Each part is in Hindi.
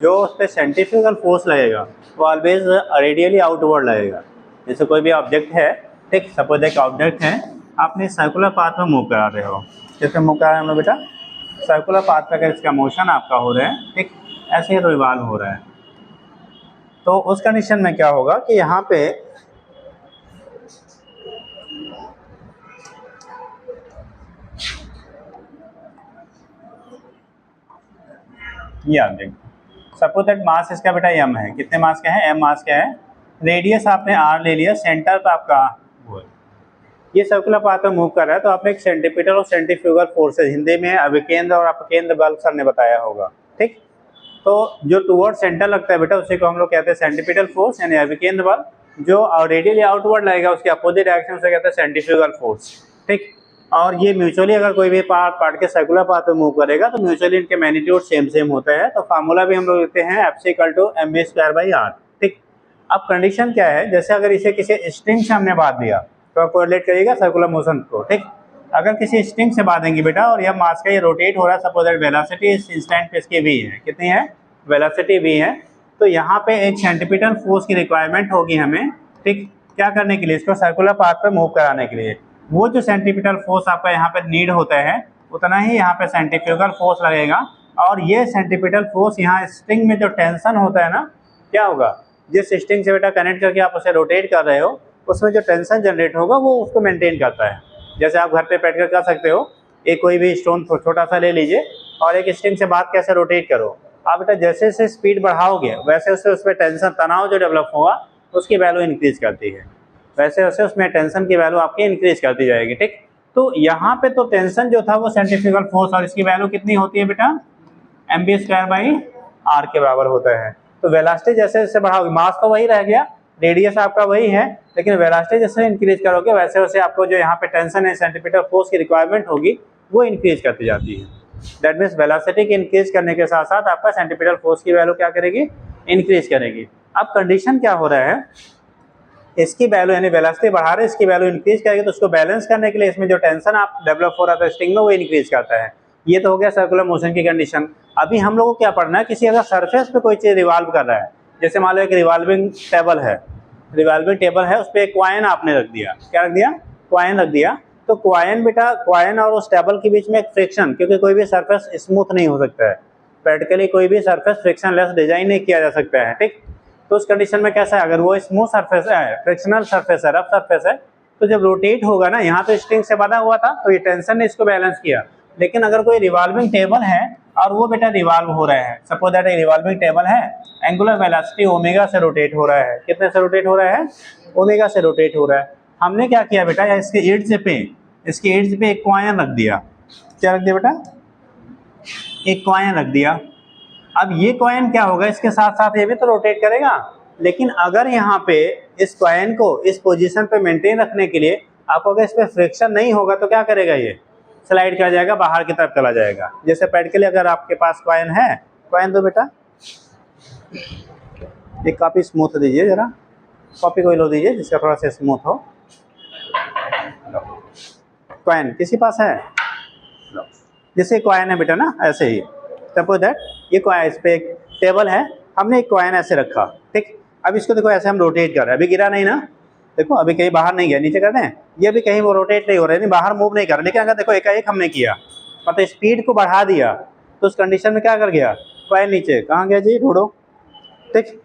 जो उस पर सेंट्रीफ्यूगल फोर्स लगेगा वो ऑलवेज रेडियली आउटवर्ड लगेगा। जैसे कोई भी ऑब्जेक्ट है, ठीक, सपोज एक ऑब्जेक्ट है, आपने सर्कुलर पाथ में मूव करा रहे हो, किसमें मूव करा रहे हैं हम लोग बेटा? सर्कुलर पाथ पे अगर इसका मोशन आपका हो रहा है, ठीक, ऐसे ही रिवॉल्व हो रहा है, तो उस कंडीशन में क्या होगा कि यहाँ पे ये ऑब्जेक्ट, सपोज दैट मास इसका बेटा m है, कितने मास का है? m मास का है, रेडियस आपने r ले लिया, सेंटर पे आपका वो है, ये सर्कुलर पाथ में मूव कर रहा है, तो आपने एक सेंटीपीटल और सेंट्रीफ्यूगल फोर्सेज, हिंदी में अभिकेंद्र और अपकेंद्र बल सर ने बताया होगा, ठीक। तो जो टुवर्ड सेंटर लगता है बेटा उसी को हम लोग कहते हैं सेंटीपीटल फोर्स यानी अभिकेंद्र बल, जो रेडियली आउटवर्ड लगेगा उसके अपोजिट डायरेक्शन से कहते हैं सेंट्रीफ्यूगल फोर्स, ठीक। और ये म्यूचुअली अगर कोई भी पार्ट के सर्कुलर पाथ में मूव करेगा तो म्यूचुअली इनके मैग्नीट्यूड सेम होता है, तो फार्मूला भी हम लोग लिखते हैं Fc=mv²r, ठीक। अब कंडीशन क्या है, जैसे अगर इसे किसी स्ट्रिंग से हमने बांध दिया तो कोरिलेट करिएगा सर्कुलर मोशन को, ठीक। अगर किसी स्ट्रिंग से बांधेंगे बेटा और यह मास का ये रोटेट हो रहा है, सपोज दैट वेलोसिटी इस इंस्टेंट पे इसकी v है, कितनी है? वेलोसिटी v है, तो यहाँ पे एक सेंटीपीटल फोर्स की रिक्वायरमेंट होगी हमें, ठीक, क्या करने के लिए? इसको सर्कुलर पाथ पे मूव कराने के लिए। वो जो सेंटीपीटल फोर्स आपका यहाँ पे नीड होता है उतना ही यहाँ पे सेंट्रीफ्यूगल फोर्स लगेगा, और ये सेंटीपीटल फोर्स यहाँ स्ट्रिंग में जो टेंशन होता है ना, क्या होगा? जिस स्ट्रिंग से बेटा कनेक्ट करके आप उसे रोटेट कर रहे हो उसमें जो टेंशन जनरेट होगा वो उसको मेंटेन करता है। जैसे आप घर पे बैठ कर सकते हो, एक कोई भी स्टोन छोटा सा ले लीजिए और एक स्ट्रिंग से बात कैसे रोटेट करो, आप बेटा जैसे जैसे स्पीड बढ़ाओगे वैसे वैसे उसमें टेंशन, तनाव जो डेवलप होगा उसकी वैल्यू इंक्रीज करती है, वैसे वैसे उसमें टेंशन की वैल्यू आपकी इंक्रीज करती जाएगी, ठीक। तो यहाँ पे तो टेंशन जो था वो सेंट्रीफ्यूगल फोर्स, और इसकी वैल्यू कितनी होती है बेटा? mv²/r के बराबर होता है। तो वेलोसिटी जैसे जैसे बढ़ाओगे, मास तो वही रह गया, रेडियस आपका वही है, लेकिन वेलोसिटी जैसे इंक्रीज करोगे वैसे वैसे आपको जो यहाँ पे टेंशन है सेंटीपीटल फोर्स की रिक्वायरमेंट होगी वो इंक्रीज करती जाती है। दैट मीन्स वेलोसिटी के इंक्रीज करने के साथ साथ आपका सेंटीपीटल फोर्स की वैल्यू क्या करेगी? इंक्रीज करेगी। अब कंडीशन क्या हो रहा है, इसकी वैल्यू यानी वेलोसिटी बढ़ा रहे इसकी वैल्यू इंक्रीज करेगी, तो उसको बैलेंस करने के लिए इसमें जो टेंशन आप डेवलप हो रहा था स्ट्रिंग में वो इंक्रीज करता है। ये तो हो गया सर्कुलर मोशन की कंडीशन। अभी हम लोगों को क्या पढ़ना है, किसी अगर सरफेस पे कोई चीज रिवॉल्व कर रहा है, जैसे मान लो एक रिवॉल्विंग टेबल है, रिवॉल्विंग टेबल है, उस पर एक कॉइन आपने रख दिया, क्या रख दिया? कॉइन रख दिया। तो कॉइन बेटा, कॉइन और उस टेबल के बीच में एक फ्रिक्शन, क्योंकि कोई भी सरफेस स्मूथ नहीं हो सकता है, प्रैक्टिकली कोई भी सरफेस फ्रिक्शनलेस डिजाइन नहीं किया जा सकता है, ठीक। तो उस कंडीशन में कैसा है, अगर वो स्मूथ सरफेस है, फ्रिक्शनल सरफेस है, रफ सरफेस है, तो जब रोटेट होगा ना, यहाँ तो स्ट्रिंग से बंधा हुआ था तो ये टेंशन ने इसको बैलेंस किया। लेकिन अगर कोई रिवॉल्विंग टेबल है और वो बेटा रिवॉल्व हो रहा है, सपोज दैट एक रिवॉल्विंग टेबल है, एंगुलर वेलोसिटी ओमेगा से रोटेट हो रहा है, कितने से रोटेट हो रहा है? ओमेगा से रोटेट हो रहा है। हमने क्या किया बेटा, इसके एड्ज पे एक कॉइन रख दिया, क्या रख दिया बेटा? एक कॉइन रख दिया। अब ये कॉइन क्या होगा, इसके साथ साथ ये भी तो रोटेट करेगा, लेकिन अगर यहाँ पे इस कॉइन को इस पोजीशन पे मेंटेन रखने के लिए आपको अगर इस पे फ्रिक्शन नहीं होगा तो क्या करेगा, ये स्लाइड कर जाएगा, बाहर की तरफ चला जाएगा। जैसे प्रैक्टिकली अगर आपके पास कॉइन है, कॉइन दो बेटा, एक कॉपी स्मूथ दीजिए, जरा कॉपी कोई लो दीजिए जिसका थोड़ा सा स्मूथ हो। कॉइन किसी पास है? जैसे कॉइन है बेटा ना, ऐसे ही सपोज दैट ये कॉइन, इस पे एक टेबल है, हमने एक कॉइन ऐसे रखा, ठीक। अब इसको देखो ऐसे हम रोटेट कर रहे हैं, अभी गिरा नहीं ना, देखो अभी कहीं बाहर नहीं गया, नीचे कर दें, ये भी कहीं वो रोटेट नहीं हो रहा है, नहीं बाहर मूव नहीं कर रहा। लेकिन अगर देखो एकाएक हमने किया, मतलब स्पीड को बढ़ा दिया, तो उस कंडीशन में क्या कर गया, कॉइन नीचे कहाँ गया जी, ढूंढो, ठीक,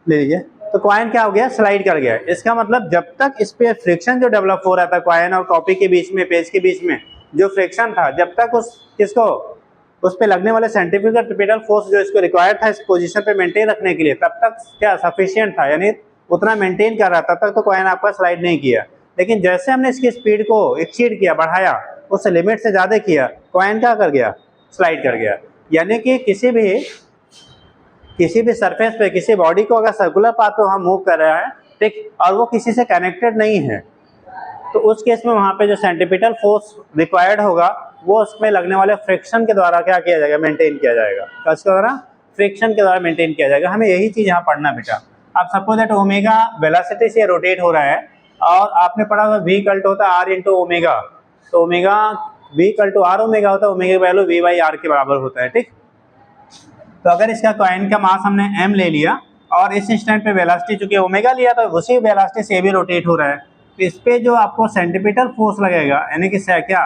ले लीजिए। तो कॉइन क्या हो गया, स्लाइड कर गया। इसका मतलब जब तक इस पे फ्रिक्शन जो डेवलप हो रहा था कॉइन और कॉपी के बीच में, पेज के बीच में जो फ्रिक्शन था, जब तक उस किसको, उस पे लगने वाले सेंट्रीफ्यूगल फोर्स जो इसको रिक्वायर्ड था इस पोजीशन पे मेंटेन रखने के लिए, तब तक क्या सफिशिएंट था, यानी उतना मेंटेन कर रहा था, तब तक तो कॉइन आपका स्लाइड नहीं किया। लेकिन जैसे हमने इसकी स्पीड को एक्सीड किया, बढ़ाया, उस लिमिट से ज़्यादा किया, कॉइन क्या कर गया, स्लाइड कर गया। यानी कि किसी भी सरफेस पे किसी बॉडी को अगर सर्कुलर पाथ पे हम मूव कर रहा है, ठीक, और वो किसी से कनेक्टेड नहीं है, तो उस केस में वहाँ पे जो सेंट्रीपिटल फोर्स रिक्वायर्ड होगा वो उसमें लगने वाले फ्रिक्शन के द्वारा क्या किया जाएगा, मेंटेन किया जाएगा। किसके द्वारा? फ्रिक्शन के द्वारा मेंटेन किया जाएगा। हमें यही चीज़ यहाँ पढ़ना बेटा। अब सपोज दैट ओमेगा वेलोसिटी से रोटेट हो रहा है और आपने पढ़ा हुआ v इक्वल टू होता है r इंटू ओमेगा, तो omega v equal to r omega होता है, ओमेगा की वैल्यू v बाई r के बराबर होता है, ठीक। तो अगर इसका कॉइन का मास हमने m ले लिया और इस इंस्टेंट पे वेलोसिटी चूंकि ओमेगा लिया तो उसी वेलोसिटी से भी रोटेट हो रहा है, तो इस पे जो आपको सेंटीमीटर फोर्स लगेगा यानी कि क्या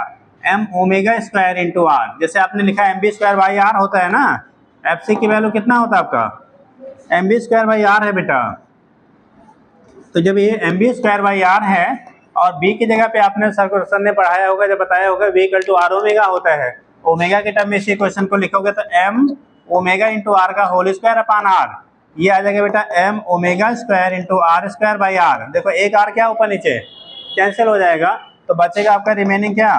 m omega square into R, जैसे आपने लिखा M B square by R होता है ना, एफ सी की वैल्यू कितना होता है आपका M B square by R है बेटा। तो जब ये M B square by R है और बी की जगह पे आपने सर ने पढ़ाया होगा, जब बताया होगा V equal to R omega होता है, ओमेगा के टर्म में इसी क्वेश्चन को लिखोगे तो m ओमेगा इंटू आर का होल स्क्वायर अपान आर, ये आ जाएगा बेटा m omega square into R square by R. देखो एक आर क्या ऊपर नीचे कैंसिल हो जाएगा तो बचेगा आपका रिमेनिंग क्या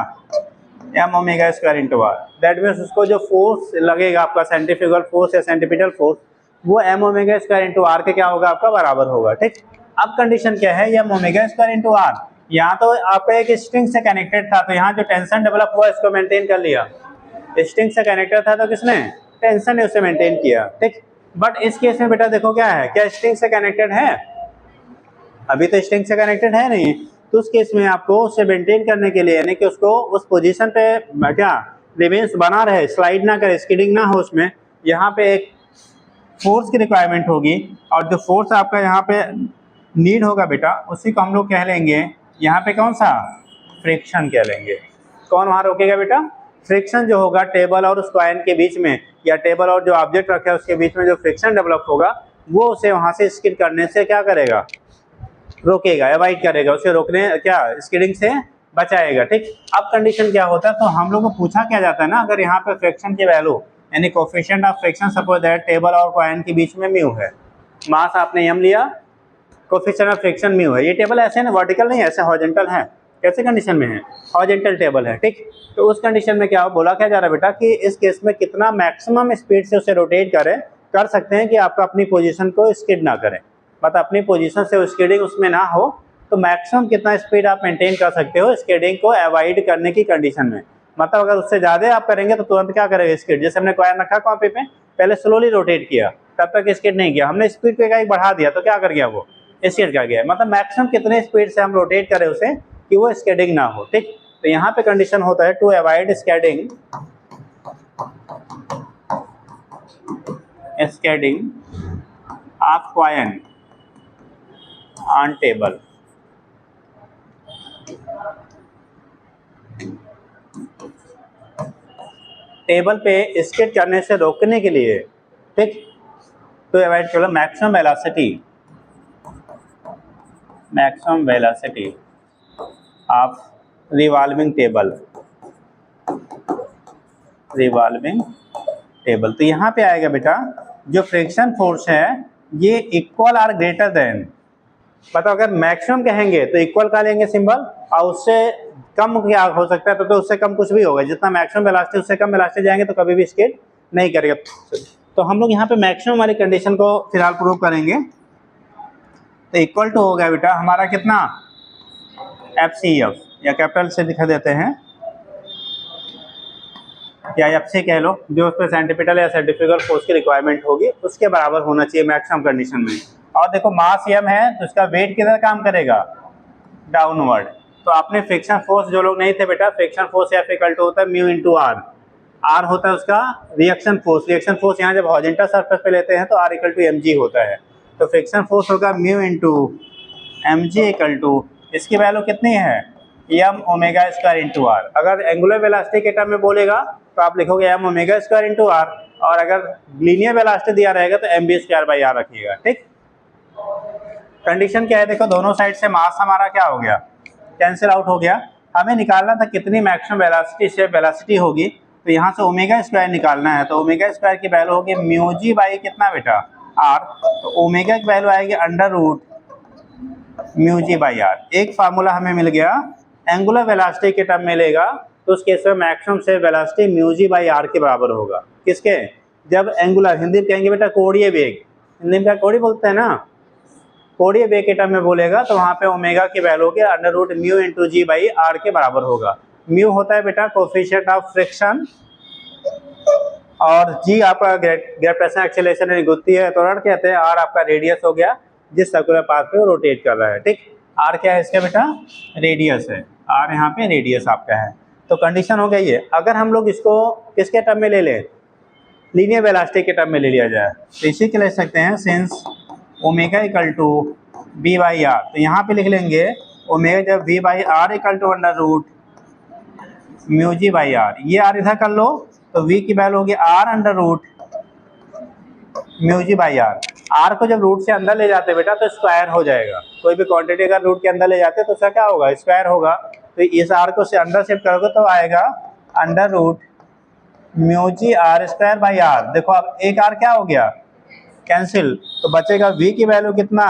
m omega square into R. That means उसको जो फोर्स लगेगा आपका सेंट्रीफ्यूगल फोर्स या सेंटीपिटल फोर्स वो m omega square into R के क्या होगा आपका बराबर होगा। ठीक, अब कंडीशन क्या है, m omega square into R, यहाँ तो आपका एक स्ट्रिंग से कनेक्टेड था तो यहाँ जो टेंशन डेवलप हुआ इसको मेंटेन कर लिया, स्ट्रिंग से कनेक्टेड था तो किसने टेंशन ने उसे मेंटेन किया। ठीक, बट इस केस में बेटा देखो क्या है, क्या स्ट्रिंग से कनेक्टेड है, अभी तो स्ट्रिंग से कनेक्टेड है नहीं, तो उस केस में आपको उसे मेंटेन करने के लिए यानी कि उसको उस पोजीशन पे क्या रिमेंस बना रहे, स्लाइड ना करे, स्किडिंग ना हो, उसमें यहाँ पे एक फोर्स की रिक्वायरमेंट होगी और जो फोर्स आपका यहाँ पे नीड होगा बेटा उसी को हम लोग कह लेंगे यहाँ पे कौन सा फ्रिक्शन कह लेंगे। कौन वहाँ रोकेगा बेटा, फ्रिक्शन जो होगा टेबल और उस कॉइन के बीच में या टेबल और जो ऑब्जेक्ट रखे उसके बीच में जो फ्रिक्शन डेवलप होगा वो उसे वहाँ से स्किड करने से क्या करेगा, रोकेगा, अवॉइड करेगा, उसे रोकने क्या स्किडिंग से बचाएगा। ठीक, अब कंडीशन क्या होता है, तो हम लोग को पूछा क्या जाता है ना, अगर यहाँ पे फ्रिक्शन की वैल्यू यानी coefficient of friction suppose that table और कॉइन के बीच में म्यू है, मास आपने m लिया, कोफिशिएंट ऑफ फ्रिक्शन म्यू है, ये टेबल ऐसे ना वर्टिकल नहीं है, ऐसे हॉरिजॉन्टल है, कैसे कंडीशन में है हॉरिजॉन्टल टेबल है। ठीक, तो उस कंडीशन में क्या बोला क्या जा रहा है बेटा कि इस केस में कितना मैक्सिमम स्पीड से उसे रोटेट करें, कर सकते हैं कि आपका अपनी पोजीशन को स्किड ना करें, मतलब अपनी पोजीशन से स्किडिंग उसमें ना हो, तो मैक्सिमम कितना स्पीड आप मेंटेन कर सकते हो स्किडिंग को अवॉइड करने की कंडीशन में। मतलब अगर उससे ज़्यादा आप करेंगे तो तुरंत क्या करेगा स्किड, जैसे हमने कॉइन रखा कॉपी पे, पहले स्लोली रोटेट किया तब तक स्किड नहीं किया, हमने स्पीड को एक बढ़ा दिया तो क्या कर गया वो स्किड कर गया, मतलब मैक्सिमम कितने स्पीड से हम रोटेट करें उसे कि वो स्किडिंग ना हो। ठीक, तो यहाँ पे कंडीशन होता है to avoid skidding of coin on table. Table पे स्किड करने से रोकने के लिए, ठीक, तो अवॉइड करो maximum velocity of revolving table. तो यहाँ पे आएगा बेटा जो फ्रिक्शन फोर्स है ये इक्वल आर ग्रेटर देन, मतलब अगर मैक्सिमम कहेंगे तो इक्वल का लेंगे सिंबल और उससे कम क्या हो सकता है, तो उससे कम कुछ भी होगा, जितना मैक्सिमम वेलोसिटी उससे कम वेलोसिटी जाएंगे तो कभी भी स्किड नहीं करेगा। तो हम लोग यहाँ पे मैक्सिमम वाली कंडीशन को फिलहाल प्रूव करेंगे, तो इक्वल टू हो गया बेटा हमारा कितना FCF या कैपिटल से दिखा देते हैं या FC कह लो, जो उस पर सेंटीपिटल या सेंट्रीफ्यूगल फोर्स की रिक्वायरमेंट होगी उसके बराबर होना चाहिए मैक्सिमम कंडीशन में। और देखो मास m है तो इसका वेट किधर काम करेगा, डाउनवर्ड। तो आपने फ्रिक्शन फोर्स जो लोग नहीं थे बेटा, friction force F equal to होता है म्यू इंटू आर, आर होता है उसका रिएक्शन फोर्स यहाँ जब हॉरिजॉन्टल सरफेस पे लेते हैं तो R इक्वल टू mg होता है, तो फ्रिक्शन फोर्स होगा mu into mg equal to इसकी वैल्यू कितनी है m omega square into R. अगर एंगुलर वेलोसिटी के टर्म में बोलेगा तो आप लिखोगे m omega square into R, और अगर लीनियर वेलोसिटी दिया रहेगा तो mv स्क्वायर बाई आर रखिएगा। ठीक, कंडीशन क्या है, देखो दोनों साइड से मास हमारा क्या हो गया कैंसिल आउट हो गया, हमें निकालना था कितनी मैक्सिमम वेलोसिटी से वेलोसिटी होगी, तो यहाँ से ओमेगा स्क्वायर निकालना है, तो ओमेगा स्क्वायर की वैल्यू होगी म्यू जी बाई कितना बेटा आर, तो ओमेगा की वैल्यू आएगी under root mu G by R. एक फार्मूला हमें मिल गया एंगुलर वेलोसिटी के टर्म में लेगा तो उस केस में मैक्सिमम से velocity mu G by R के बराबर होगा, किसके, जब एंगुलर हिंदी में कहेंगे बेटा कोणीय वेग, हिंदी में कोणीय बोलते हैं ना, कोणीय वेग के टर्म में बोलेगा तो वहाँ पे ओमेगा की वैल्यू के under root mu into G by R के बराबर होगा। म्यू होता है बेटा कोफिशिएंट ऑफ फ्रिक्शन और जी आपका ग्रेविटेशनल एक्सेलरेशन यानी गुत्ती है त्वरण कहते हैं, आर आपका रेडियस हो गया जिस सर्कुलर पाथ पे वो रोटेट कर रहा है। ठीक, आर क्या है इसका बेटा रेडियस है, आर यहाँ पे रेडियस आपका है। तो कंडीशन हो गई है, अगर हम लोग इसको किसके टर्म में ले लें लीनियर वेलोसिटी के टर्म में ले लिया जाए तो इसी के ले सकते हैं since omega equal to V by R, तो यहाँ पे लिख लेंगे ओमेगा जब V by R equal to under root mu G by R, ये आर इधर कर लो तो वी की वैल्यू होगी R under root mu G by R. R को जब रूट से अंदर ले जाते बेटा तो स्क्वायर हो जाएगा, कोई भी क्वांटिटी अगर रूट के अंदर ले जाते तो उसका क्या होगा, स्क्वायर होगा। तो इस आर को से अंदर शिफ्ट करोगे तो आएगा under root mu G R square by R. देखो अब एक आर क्या हो गया, कैंसिल, तो बचेगा वी की वैल्यू कितना,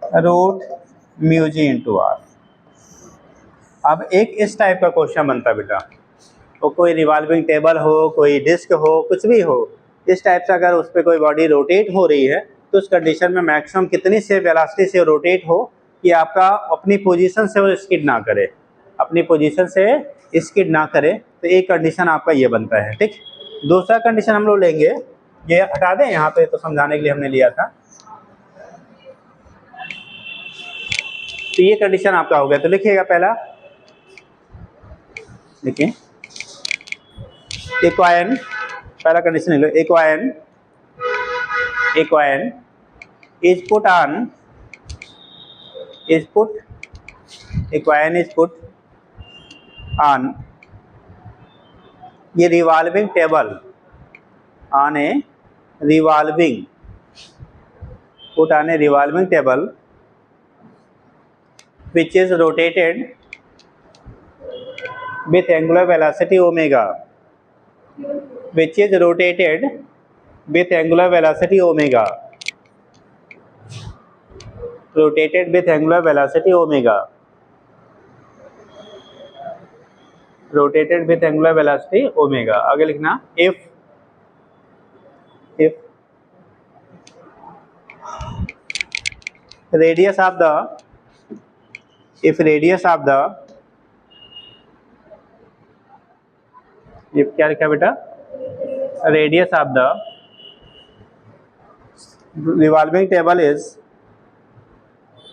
root mu G into R. अब एक इस टाइप का क्वेश्चन बनता है बेटा, तो कोई रिवॉल्विंग टेबल हो, कोई डिस्क हो, कुछ भी हो, इस टाइप से अगर उस पर कोई बॉडी रोटेट हो रही है तो उस कंडीशन में मैक्सिमम कितनी से वेलोसिटी से रोटेट हो कि आपका अपनी पोजीशन से वो स्किड ना करे, अपनी पोजीशन से स्किड ना करे, तो एक कंडीशन आपका ये बनता है। ठीक, दूसरा कंडीशन हम लोग लेंगे, ये हटा दें यहाँ पे तो समझाने के लिए हमने लिया था। तो ये कंडीशन आपका हो गया, तो लिखिएगा पहला, देखिए इक्वायन, पहला कंडीशन ले लो, a coin is put on, a coin is put on ये revolving table, on a revolving, put on a revolving table which is rotated with angular velocity omega, which is rotated with angular velocity omega, rotated with angular velocity omega, rotated with angular velocity omega। आगे लिखना, if radius of the, if radius of the, if क्या लिखा बेटा, radius of the revolving table is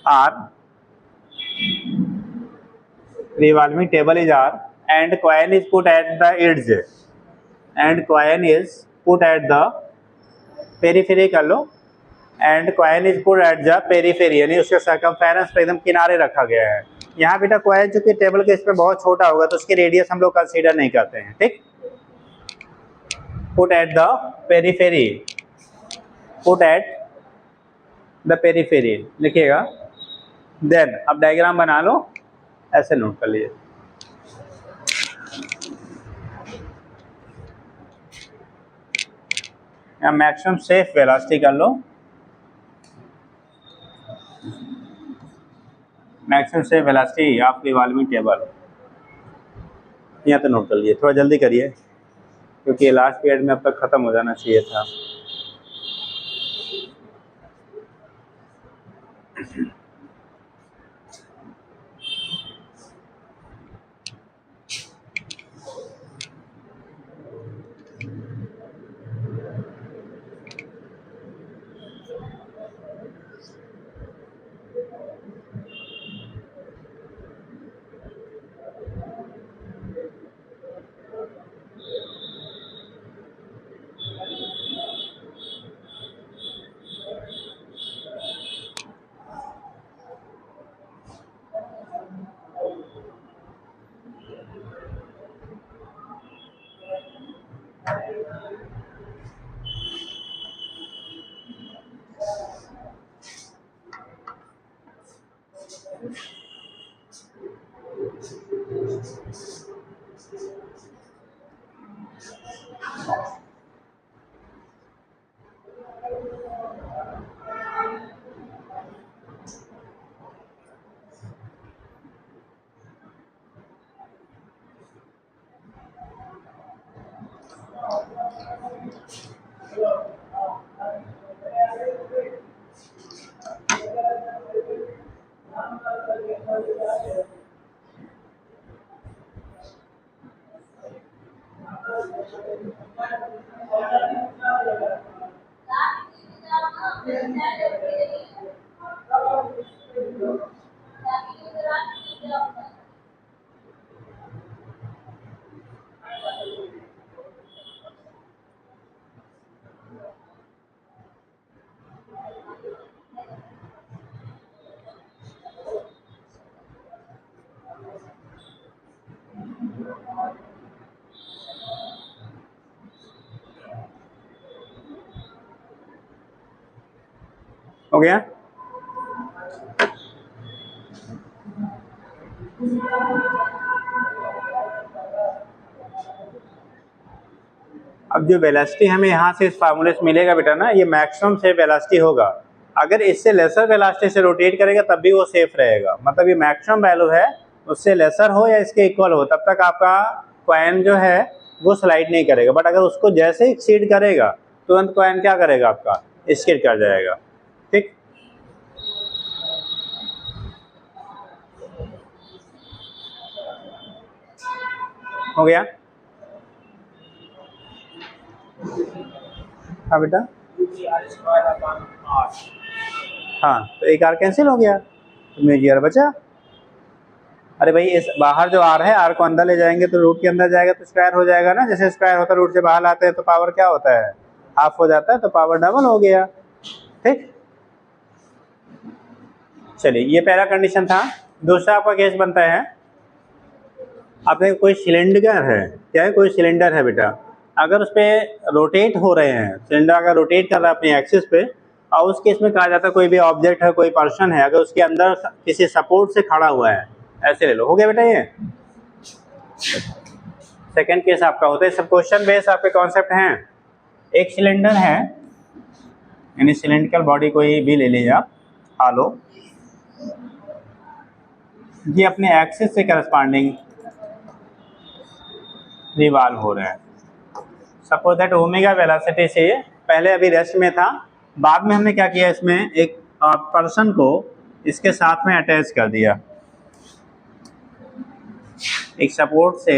r, revolving table is r and coin is put at the edge, and coin is put at the periphery कर लो, and coin is put at the periphery, यानी उसके सर्कमफेरेंस पे एकदम किनारे रखा गया है। यहाँ बेटा कॉइन चूंकि टेबल के इस पे बहुत छोटा होगा तो उसकी रेडियस हम लोग कंसीडर नहीं करते हैं। ठीक, put at the periphery, put at the periphery लिखिएगा। देन अब डायग्राम बना लो, ऐसे नोट कर लीजिए। यहाँ मैक्सिमम सेफ वेलोसिटी कर लो, maximum safe velocity of revolving table, यहाँ तो नोट कर लीजिए, थोड़ा जल्दी करिए क्योंकि लास्ट पीरियड में अब तक ख़त्म हो जाना चाहिए था। हो गया। अब जो वेलोसिटी हमें यहाँ से इस फार्मूले से मिलेगा बेटा ना, ये मैक्सिमम सेफ वेलोसिटी होगा। अगर इससे लेसर वेलोसिटी से रोटेट करेगा तब भी वो सेफ रहेगा, मतलब ये मैक्सिमम वैल्यू है, उससे लेसर हो या इसके इक्वल हो तब तक आपका कॉइन जो है वो स्लाइड नहीं करेगा। बट अगर उसको जैसे ही एक्सीड करेगा तुरंत कॉइन क्या करेगा, आपका स्किड कर जाएगा। ठीक, हो गया। हाँ बेटा, हाँ तो एक आर कैंसिल हो गया तो म्यू जी आर बचा। अरे भाई इस बाहर जो आर है, आर को अंदर ले जाएंगे तो रूट के अंदर जाएगा तो स्क्वायर हो जाएगा ना, जैसे स्क्वायर होता है रूट से बाहर लाते हैं तो पावर क्या होता है, हाफ हो जाता है, तो पावर डबल हो गया। ठीक, चलिए ये पहला कंडीशन था। दूसरा आपका केस बनता है, आपने कोई सिलेंडर है, क्या है, कोई सिलेंडर है बेटा, अगर उस पर रोटेट हो रहे हैं, सिलेंडर अगर रोटेट कर रहा है अपनी एक्सिस पे, और उस केस में कहा जाता है कोई भी ऑब्जेक्ट है, कोई पर्सन है, अगर उसके अंदर किसी सपोर्ट से खड़ा हुआ है, ऐसे ले लो। हो गया बेटा, ये सेकंड केस आपका होता है। सब क्वेश्चन बेस आपके कॉन्सेप्ट हैं। एक सिलेंडर है, यानी सिलेंड्रिकल बॉडी कोई भी ले लीजिए आप, हालो, ये अपने एक्सिस से करस्पॉन्डिंग रिवॉल्व हो रहे हैं। सपोज दैट ओमेगा वेलोसिटी से, पहले अभी रेस्ट में था, बाद में हमने क्या किया, इसमें एक पर्सन को इसके साथ में अटैच कर दिया, एक सपोर्ट से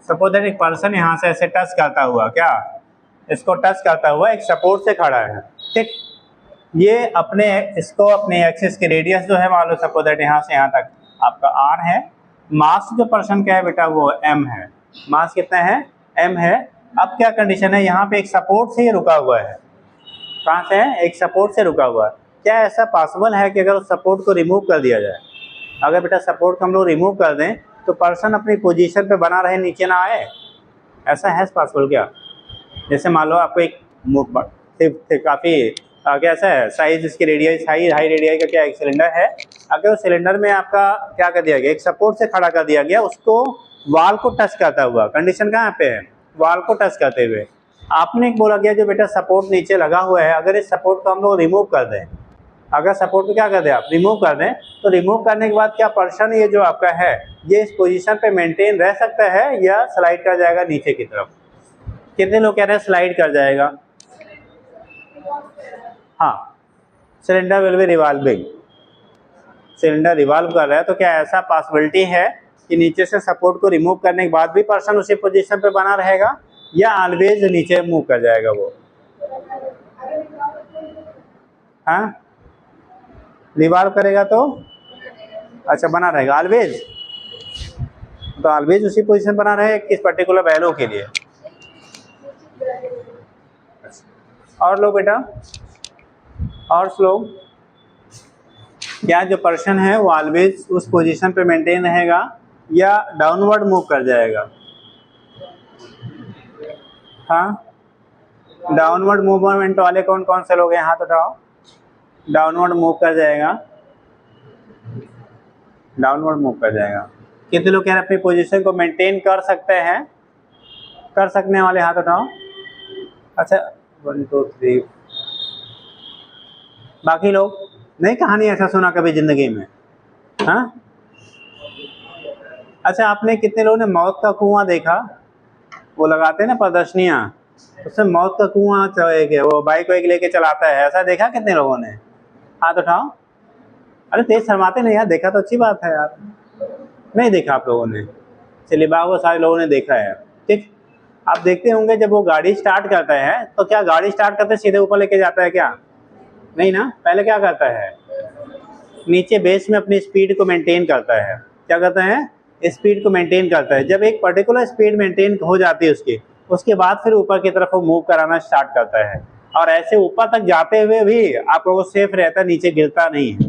सपोज दैट एक पर्सन यहाँ से ऐसे टच करता हुआ, क्या इसको टच करता हुआ एक सपोर्ट से खड़ा है। ठीक, ये अपने इसको अपने एक्सिस की रेडियस जो है मान लो सपोज दैट यहाँ से यहाँ तक आपका आर है, मास जो पर्सन का है बेटा वो एम है, मास कितना है, एम है। अब क्या कंडीशन है, यहाँ पे एक सपोर्ट से ही रुका हुआ है, कहाँ से है, एक सपोर्ट से रुका हुआ है। क्या ऐसा पॉसिबल है कि अगर उस सपोर्ट को रिमूव कर दिया जाए, अगर बेटा सपोर्ट को हम लोग रिमूव कर दें तो पर्सन अपनी पोजीशन पे बना रहे, नीचे ना आए, ऐसा है पॉसिबल क्या? जैसे मान लो आपको एक काफ़ी कैसा है साइज, इसकी रेडियस हाई रेडियस का क्या एक सिलेंडर है, अगर उस सिलेंडर में आपका क्या कर दिया गया, एक सपोर्ट से खड़ा कर दिया गया, उसको वॉल को टच करता हुआ, कंडीशन कहाँ पे है, वॉल को टच करते हुए, आपने बोला गया जो बेटा सपोर्ट नीचे लगा हुआ है, अगर इस सपोर्ट को हम लोग रिमूव कर दें, अगर सपोर्ट को क्या कर दें आप, रिमूव कर दें, तो रिमूव करने के बाद क्या पर्सन ये जो आपका है ये इस पोजीशन पे मेंटेन रह सकता है या स्लाइड कर जाएगा नीचे की तरफ? कितने लोग कह रहे हैं स्लाइड कर जाएगा? हाँ, cylinder will be revolving, cylinder revolve कर रहा है, तो क्या ऐसा पॉसिबिलिटी है कि नीचे से सपोर्ट को रिमूव करने के बाद भी पर्सन उसी पोजीशन पे बना रहेगा या ऑलवेज नीचे मूव कर जाएगा वो? हाँ, रिवॉल्व करेगा तो अच्छा बना रहेगा ऑलवेज, तो ऑलवेज उसी पोजीशन बना रहे किस पर्टिकुलर वैल्यू के लिए। और लोग बेटा, और लोग, क्या जो पर्सन है वो ऑलवेज उस पोजीशन पे मेंटेन रहेगा या डाउनवर्ड मूव कर जाएगा? हाँ, डाउनवर्ड मूवमेंट वाले कौन कौन से लोग हैं, हाथ उठाओ। डाउनवर्ड मूव कर जाएगा, डाउनवर्ड मूव कर जाएगा। कितने लोग कह रहे हैं अपनी पोजीशन को मेंटेन कर सकते हैं, कर सकने वाले हाथ उठाओ। अच्छा 1 2 3, बाकी लोग नहीं, कहानी ऐसा सुना कभी जिंदगी में? हाँ, अच्छा आपने कितने लोगों ने मौत का कुआं देखा, वो लगाते हैं ना प्रदर्शनियाँ, उससे मौत का कुआं वो बाइक वाइक लेके चलाता है, ऐसा देखा कितने लोगों ने, हाथ उठाओ। अरे तेज शर्माते नहीं यार, देखा तो अच्छी बात है यार, नहीं देखा आप लोगों ने? चलिए बाबू सारे लोगों ने देखा है। ठीक, आप देखते होंगे जब वो गाड़ी स्टार्ट करता है तो क्या गाड़ी स्टार्ट करते सीधे ऊपर लेके जाता है क्या? नहीं ना, पहले क्या करता है, नीचे बेस में अपनी स्पीड को मेंटेन करता है। क्या करता है, स्पीड को मेंटेन करता है। जब एक पर्टिकुलर स्पीड मेंटेन हो जाती है उसके बाद फिर ऊपर की तरफ वो मूव कराना स्टार्ट करता है, और ऐसे ऊपर तक जाते हुए भी आप लोगों को सेफ रहता है, नीचे गिरता नहीं है,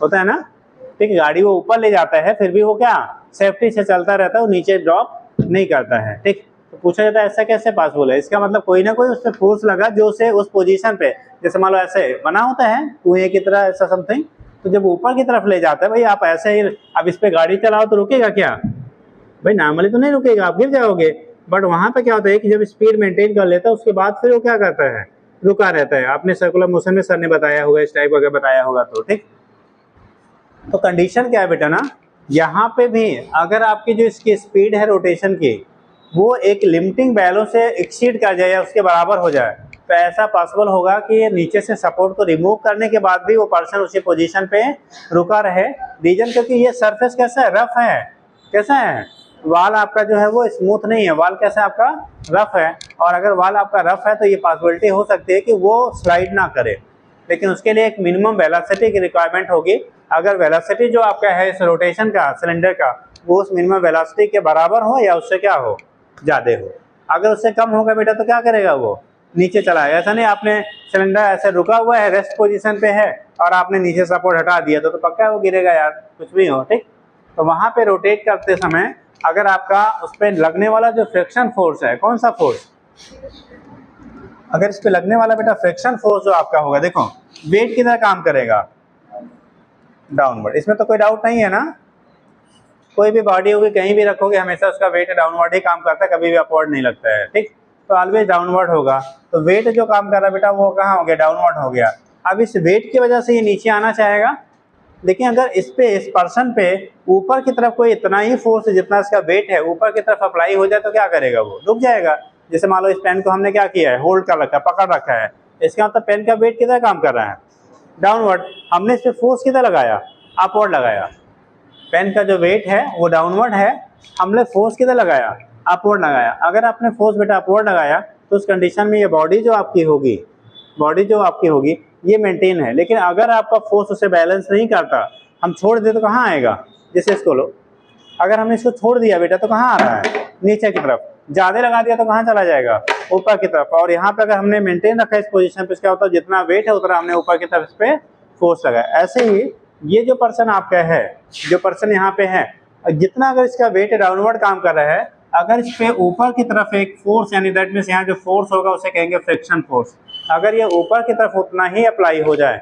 होता है ना। ठीक, गाड़ी वो ऊपर ले जाता है फिर भी वो क्या सेफ्टी से चलता रहता है, वो नीचे ड्रॉप नहीं करता है, ठीक। तो पूछा जाता है ऐसा कैसे पॉसिबल है, इसका मतलब कोई ना कोई उस पर फोर्स लगा जो उसे उस पोजीशन पे, जैसे मान लो ऐसे बना होता है कुएं की तरह ऐसा समथिंग, तो जब ऊपर की तरफ ले जाता है, भाई आप ऐसे ही अब इस पे गाड़ी चलाओ तो रुकेगा क्या, भाई नॉर्मली तो नहीं रुकेगा, आप गिर जाओगे। बट वहां पे क्या होता है कि जब स्पीड मेंटेन कर लेता है उसके बाद फिर वो क्या करता है, रुका रहता है। आपने सर्कुलर मोशन में सर ने बताया होगा, इस टाइप का बताया होगा, तो ठीक। तो कंडीशन क्या है बेटा ना, यहाँ पे भी अगर आपकी जो इसकी स्पीड है रोटेशन की वो एक लिमिटिंग वैल्यू से एक्सीड कर जाए या उसके बराबर हो जाए, तो ऐसा पॉसिबल होगा कि नीचे से सपोर्ट को रिमूव करने के बाद भी वो पर्सन उसी पोजीशन पे रुका रहे। रीजन क्योंकि ये सरफेस कैसा है, रफ है। कैसा है, वाल आपका जो है वो स्मूथ नहीं है, वाल कैसा है आपका, रफ है। और अगर वाल आपका रफ है तो ये पॉसिबिलिटी हो सकती है कि वो स्लाइड ना करे, लेकिन उसके लिए एक मिनिमम वेलोसिटी की रिक्वायरमेंट होगी। अगर वेलोसिटी जो आपका है इस रोटेशन का सिलेंडर का वो उस मिनिमम वेलोसिटी के बराबर हो या उससे क्या हो, ज़्यादा हो। अगर उससे कम होगा बेटा तो क्या करेगा, वो नीचे चलाएगा। ऐसा नहीं आपने सिलेंडर ऐसे रुका हुआ है, रेस्ट पोजीशन पे है और आपने नीचे सपोर्ट हटा दिया तो पक्का वो गिरेगा यार, कुछ भी हो, ठीक। तो वहाँ पे रोटेट करते समय अगर आपका उस पर लगने वाला जो फ्रिक्शन फोर्स है, कौन सा फोर्स, अगर इस पे लगने वाला बेटा फ्रिक्शन फोर्स जो आपका होगा, देखो वेट की तरह काम करेगा डाउनवर्ड, इसमें तो कोई डाउट नहीं है ना। कोई भी बॉडी होगी कहीं भी रखोगे हमेशा उसका वेट डाउनवर्ड ही काम करता है, कभी भी अपवर्ड नहीं लगता है, ठीक। तो ऑलवेज डाउनवर्ड होगा, तो वेट जो काम कर रहा है बेटा वो कहाँ हो गया, डाउनवर्ड हो गया। अब इस वेट की वजह से ये नीचे आना चाहेगा, लेकिन अगर इस पे इस पर्सन पे ऊपर की तरफ कोई इतना ही फोर्स जितना इसका वेट है ऊपर की तरफ अप्लाई हो जाए तो क्या करेगा, वो रुक जाएगा। जैसे मान लो इस पेन को हमने क्या किया है, होल्ड कर रखा है, पकड़ रखा है, इसका मतलब पेन का वेट किधर काम कर रहा है, डाउनवर्ड। हमने इस पे फोर्स किधर लगाया, अपवर्ड लगाया। पेन का जो वेट है वो डाउनवर्ड है, हमने फोर्स किधर लगाया, अपवर्ड लगाया। अगर आपने फोर्स बेटा अपवर्ड लगाया तो उस कंडीशन में ये बॉडी जो आपकी होगी ये मेंटेन है। लेकिन अगर आपका फोर्स उसे बैलेंस नहीं करता, हम छोड़ दे तो कहाँ आएगा, जैसे इसको लो, अगर हमने इसको छोड़ दिया बेटा तो कहाँ आ रहा है, नीचे की तरफ। ज़्यादा लगा दिया तो कहाँ चला जाएगा, ऊपर की तरफ। और यहाँ पे अगर हमने मेंटेन रखा है इस पोजीशन पे, क्या होता है, जितना वेट है उतना हमने ऊपर की तरफ इस पे फोर्स लगाया। ऐसे ही ये जो पर्सन आपका है, जो पर्सन यहाँ पे है, जितना अगर इसका वेट डाउनवर्ड काम कर रहा है, अगर इस पे ऊपर की तरफ एक फोर्स, यानी दैट मीन्स यहाँ जो फोर्स होगा उसे कहेंगे फ्रिक्शन फोर्स, अगर ये ऊपर की तरफ उतना ही अप्लाई हो जाए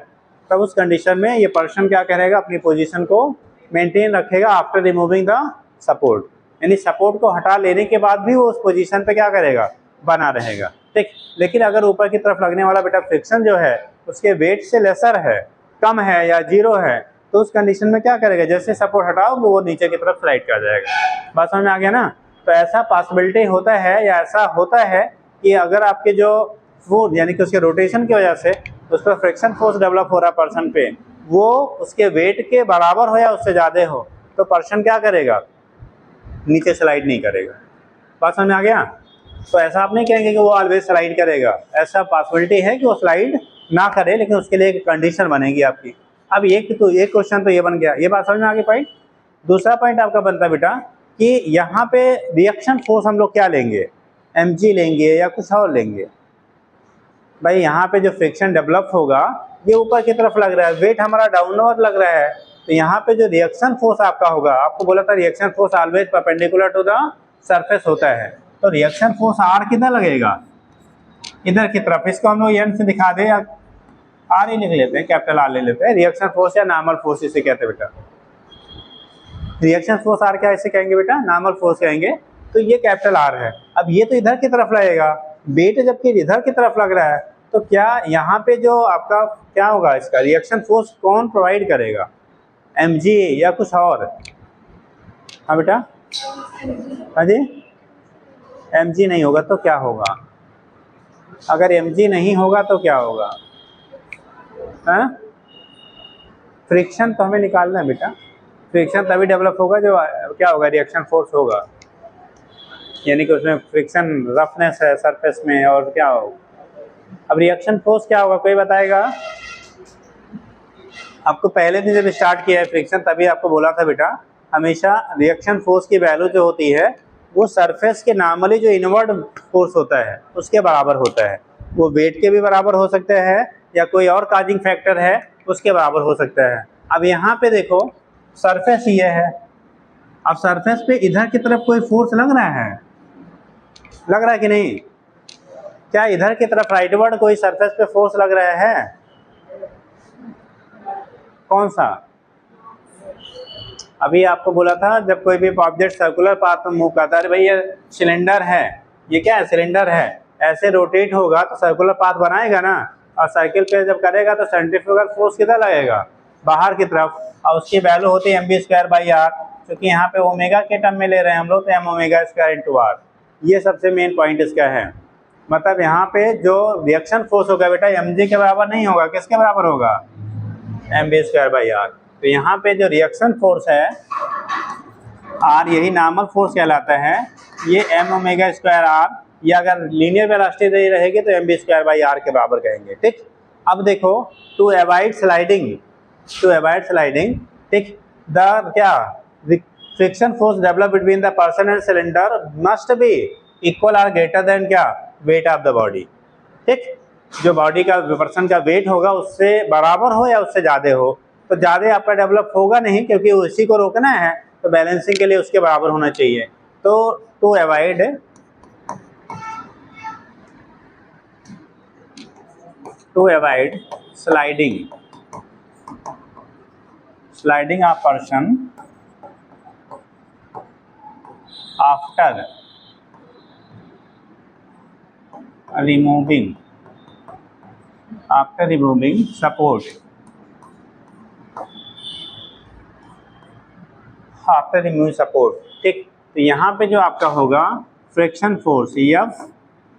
तब उस कंडीशन में ये पर्सन क्या करेगा, अपनी पोजीशन को मेंटेन रखेगा आफ्टर रिमूविंग द सपोर्ट, यानी सपोर्ट को हटा लेने के बाद भी वो उस पोजीशन पे क्या करेगा, बना रहेगा, ठीक। लेकिन अगर ऊपर की तरफ लगने वाला बेटा फ्रिक्शन जो है उसके वेट से लेसर है, कम है या जीरो है, तो उस कंडीशन में क्या करेगा, जैसे सपोर्ट हटाओगे वो नीचे की तरफ स्लाइड कर जाएगा। बात समझ में आ गया ना। तो ऐसा पॉसिबिलिटी होता है या ऐसा होता है कि अगर आपके जो फोर्स यानी कि उसके रोटेशन की वजह से उस पर फ्रिक्शन फोर्स डेवलप हो रहा है पर्सन पे, वो उसके वेट के बराबर हो या उससे ज़्यादा हो, तो पर्सन क्या करेगा, नीचे स्लाइड नहीं करेगा। बात समझ में आ गया। तो ऐसा आप नहीं कहेंगे कि वो ऑलवेज स्लाइड करेगा, ऐसा पॉसिबिलिटी है कि वो स्लाइड ना करे, लेकिन उसके लिए एक कंडीशन बनेगी आपकी। अब एक क्वेश्चन तो ये बन गया, ये बात समझ में आ गई। पॉइंट दूसरा पॉइंट आपका बनता बेटा कि यहाँ पे रिएक्शन फोर्स हम लोग क्या लेंगे, mg लेंगे या कुछ और लेंगे। भाई यहाँ पे जो फ्रिक्शन डेवलप होगा ये ऊपर की तरफ लग रहा है, वेट हमारा डाउनवर्ड लग रहा है, तो यहाँ पे जो रिएक्शन फोर्स आपका होगा, आपको बोला था reaction force always perpendicular to the surface होता है, तो रिएक्शन फोर्स आर किधर लगेगा, इधर की तरफ। इसको हम लोग एन से दिखा दे या आर ही लिख लेते हैं, कैपिटल आर ले लेते हैं। रिएक्शन फोर्स या नॉर्मल फोर्स इसे कहते हैं बेटा। रिएक्शन फोर्स आर क्या इसे कहेंगे बेटा, नॉर्मल फोर्स कहेंगे। तो ये कैपिटल आर है। अब ये तो इधर की तरफ लगेगा, वेट जबकि इधर की तरफ लग रहा है, तो क्या यहाँ पे जो आपका क्या होगा, इसका रिएक्शन फोर्स कौन प्रोवाइड करेगा, mg या कुछ और। हाँ बेटा, हाँ जी, mg नहीं होगा तो क्या होगा, अगर mg नहीं होगा तो क्या होगा, हाँ फ्रिक्शन तो हमें निकालना है बेटा। फ्रिक्शन तभी डेवलप होगा जो क्या होगा, रिएक्शन फोर्स होगा, यानी कि उसमें फ्रिक्शन रफनेस है सरफेस में, और क्या होगा। अब रिएक्शन फोर्स क्या होगा, कोई बताएगा। आपको पहले दिन जब स्टार्ट किया है फ्रिक्शन तभी आपको बोला था बेटा, हमेशा रिएक्शन फोर्स की वैल्यू जो होती है वो सरफेस के नॉर्मली जो इनवर्ड फोर्स होता है उसके बराबर होता है। वो वेट के भी बराबर हो सकता है या कोई और काजिंग फैक्टर है उसके बराबर हो सकता है। अब यहाँ पे देखो सरफेस ये है, अब सरफेस पे इधर की तरफ कोई फोर्स लग रहा है, लग रहा है कि नहीं? क्या इधर की तरफ राइटवर्ड कोई सरफेस पे फोर्स लग रहा है? कौन सा? अभी आपको बोला था जब कोई भी ऑब्जेक्ट सर्कुलर पाथ में मूव करता है, अरे भाई ये सिलेंडर है, ये क्या है? सिलेंडर है, ऐसे रोटेट होगा तो सर्कुलर पाथ बनाएगा ना, और साइकिल पे जब करेगा तो सेंट्रीफ्यूगल फोर्स किधर लगेगा? बाहर की तरफ, और उसकी वैल्यू होती है mv²/r, क्योंकि यहाँ पे ओमेगा के टर्म में ले रहे हैं हम लोग, तो m⍵² r। ये सबसे मेन पॉइंट इसका है। मतलब यहाँ पे जो रिएक्शन फोर्स होगा बेटा mg के बराबर नहीं होगा, किसके बराबर होगा? mv²/r। तो यहाँ पे जो रिएक्शन फोर्स है r, यही नॉर्मल फोर्स कहलाता है, ये m⍵²r, या अगर लीनियर वेलोसिटी रहेगी तो mv²/r के बराबर कहेंगे। ठीक, अब देखो, टू अवॉइड स्लाइडिंग, ठीक, द क्या friction force develop between the person and cylinder must be equal or greater than क्या? Weight of the body. ठीक, जो बॉडी का पर्सन का वेट होगा उससे बराबर हो या उससे ज़्यादा हो, तो ज़्यादा आपका डेवलप होगा नहीं, क्योंकि उसी को रोकना है, तो बैलेंसिंग के लिए उसके बराबर होना चाहिए। तो to avoid sliding of person after removing support, ठीक। तो यहाँ पे जो आपका होगा friction force F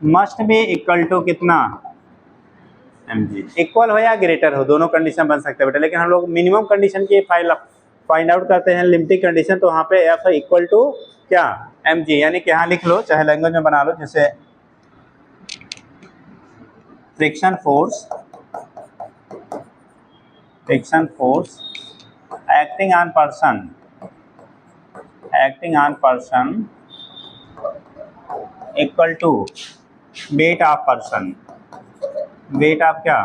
must be equal to कितना? mg। इक्वल हो या ग्रेटर हो, दोनों कंडीशन बन सकते हैं बेटा, लेकिन हम लोग मिनिमम कंडीशन की फाइंड आउट करते हैं, लिमिटिंग कंडीशन, तो वहाँ पे F इक्वल टू क्या? mg। यानी कि यहाँ लिख लो, चाहे लैंग्वेज में बना लो, जैसे friction force acting on person equal to weight of क्या?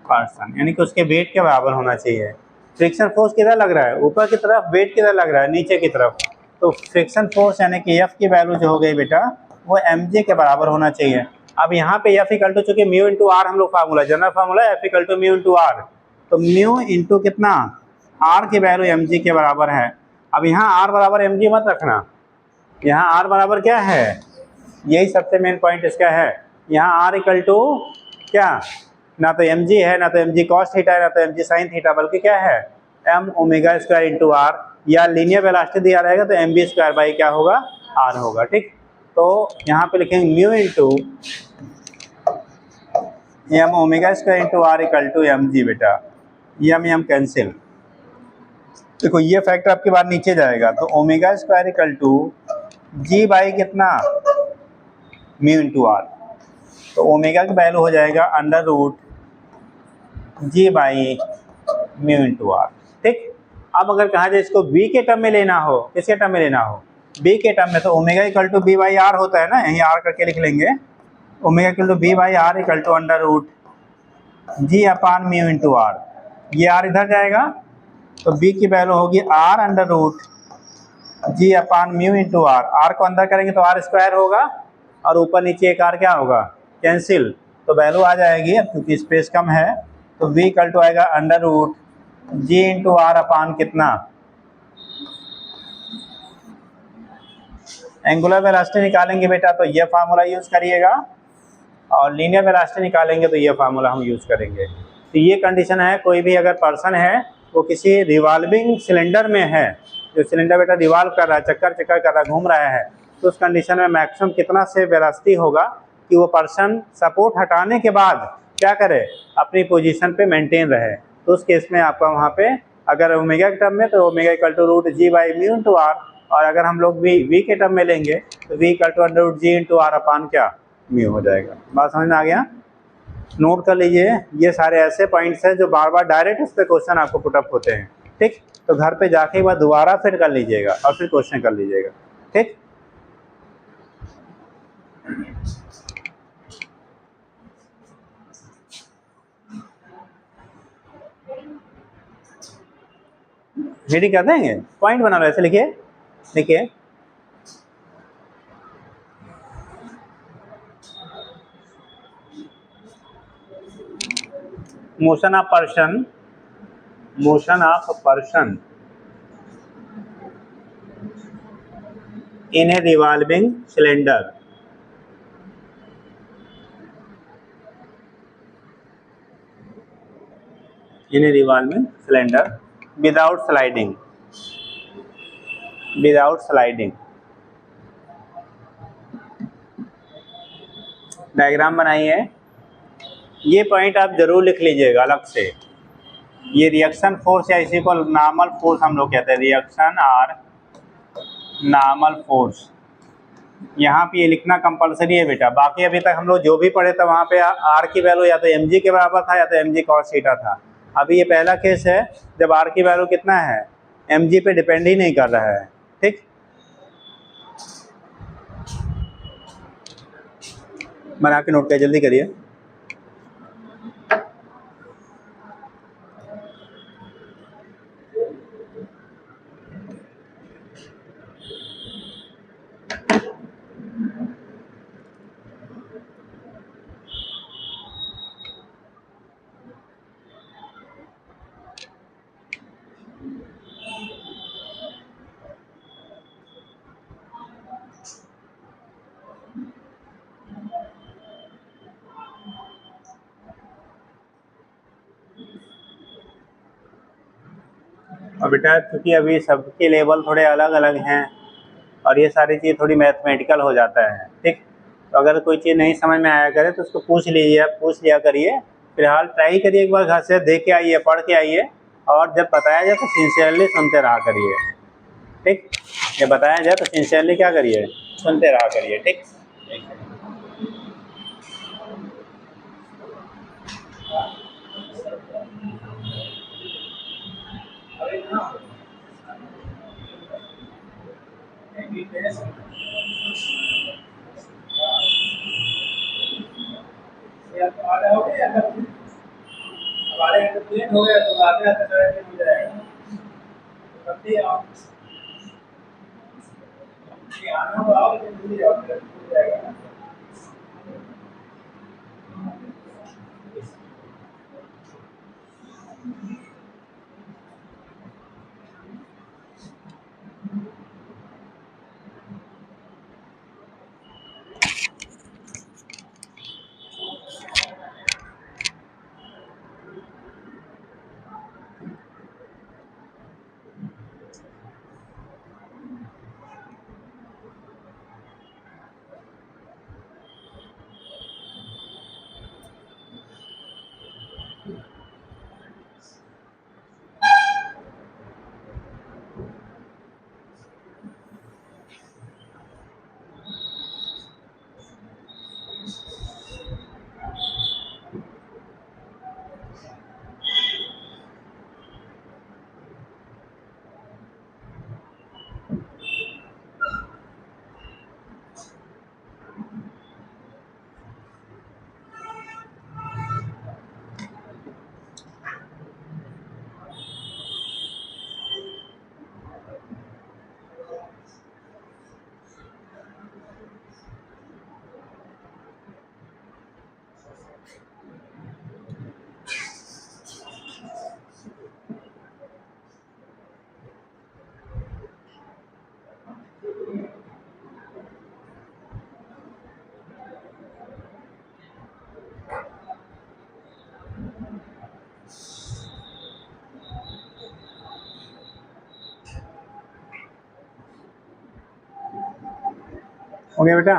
पर्सन, यानी कि उसके वेट के बराबर होना चाहिए। फ्रिक्शन फोर्स किधर लग रहा है? ऊपर की तरफ। वेट किधर लग रहा है? नीचे की तरफ। तो फ्रिक्शन फोर्स यानी कि F की वैल्यू जो हो गई बेटा, वो mg के बराबर होना चाहिए। अब यहाँ पे F इक्वल टू, चूंकि म्यू इंटू आर हम लोग formula, general formula F equal to mu into R, तो म्यू इंटू कितना? आर की वैल्यू mg के बराबर है। अब यहाँ आर बराबर mg मत रखना, यहाँ आर बराबर क्या है? यही सबसे मेन पॉइंट इसका है। यहाँ आर इक्वल टू क्या? ना तो mg है, ना तो mg cos थीटा है, ना तो mg sin थीटा, बल्कि क्या है? m⍵² इंटू आर, या लीनियर वेलोसिटी दिया रहेगा तो mv² क्या होगा? r होगा। ठीक, तो यहाँ पे लिखेंगे mu into m⍵² into R equal to mg। बेटा m कैंसिल, देखो ये फैक्टर आपके बाद नीचे जाएगा, तो ⍵² इक्वल टू g कितना? म्यू इंटू आर, तो ओमेगा की वैल्यू हो जाएगा √g म्यू इंटू आर। ठीक, अब अगर कहा जाए इसको v के टर्म में लेना हो, किसके टर्म में लेना हो? v के टर्म में, तो ओमेगा इक्वल टू b/r होता है ना, यहीं r करके लिख लेंगे, omega equal to b/r equal to √g upon mu into R. ये r इधर जाएगा, तो b की वैल्यू होगी r√g upon mu into R. r को अंदर करेंगे तो r² होगा, और ऊपर नीचे एक r क्या होगा? कैंसिल, तो वैल्यू आ जाएगी, क्योंकि स्पेस कम है, तो v इक्वल टू आएगा √g इंटू आर अपान कितना? एंगुलर वेलोसिटी निकालेंगे बेटा तो ये फार्मूला यूज़ करिएगा, और लीनियर वेलोसिटी निकालेंगे तो ये फार्मूला हम यूज़ करेंगे। तो ये कंडीशन है, कोई भी अगर पर्सन है वो किसी रिवॉल्विंग सिलेंडर में है, जो सिलेंडर बेटा रिवॉल्व कर रहा है, चक्कर कर रहा है, घूम रहा है, तो उस कंडीशन में मैक्सिमम कितना से वेलोसिटी होगा कि वो पर्सन सपोर्ट हटाने के बाद क्या करे? अपनी पोजीशन पे मेंटेन रहे। तो उस केस में आपका वहाँ पे अगर ओमेगा के टर्म में, तो omega equal to √g mu into R, और अगर हम लोग v के टर्म में लेंगे तो v equal to √g into r upon क्या? म्यू हो जाएगा। बात समझ में आ गया? नोट कर लीजिए, ये सारे ऐसे पॉइंट्स हैं जो बार बार डायरेक्ट उस पर क्वेश्चन आपको पुटअप होते हैं। ठीक, तो घर पे जाके एक बार दोबारा फिर कर लीजिएगा और फिर क्वेश्चन कर लीजिएगा। ठीक, हेडिंग कर देंगे, पॉइंट बना लो, ऐसे लिखिए, लिखिए motion of person, motion of person in A revolving cylinder, in A revolving cylinder without sliding, without sliding. Diagram बनाइए, ये पॉइंट आप जरूर लिख लीजिएगा अलग से। ये रिएक्शन फोर्स या इसी को नॉर्मल फोर्स हम लोग कहते हैं, रिएक्शन और नॉर्मल फोर्स, यहाँ पे ये लिखना कंपलसरी है बेटा। बाकी अभी तक हम लोग जो भी पढ़े थे वहाँ पे आर की वैल्यू या तो एम जी के बराबर था या तो एम जी कॉस थीटा था। अभी ये पहला केस है जब आर की वैल्यू कितना है, एम जी पे डिपेंड ही नहीं कर रहा है। ठीक, बना के नोट कर जल्दी करिए। और बेटा क्योंकि अभी सबके लेवल थोड़े अलग अलग हैं और ये सारी चीज़ थोड़ी मैथमेटिकल हो जाता है। ठीक, तो अगर कोई चीज़ नहीं समझ में आया करे तो उसको पूछ लिया करिए। फिलहाल ट्राई करिए, एक बार घर से देख के आइए, पढ़ के आइए, और जब बताया जाए तो सिंसियरली सुनते रहा करिए। ठीक, जब बताया जाए तो सिंसियरली क्या करिए, सुनते रहा करिए। ठीक, हो गया तो आते आते हो जाएगा। हो गया बेटा।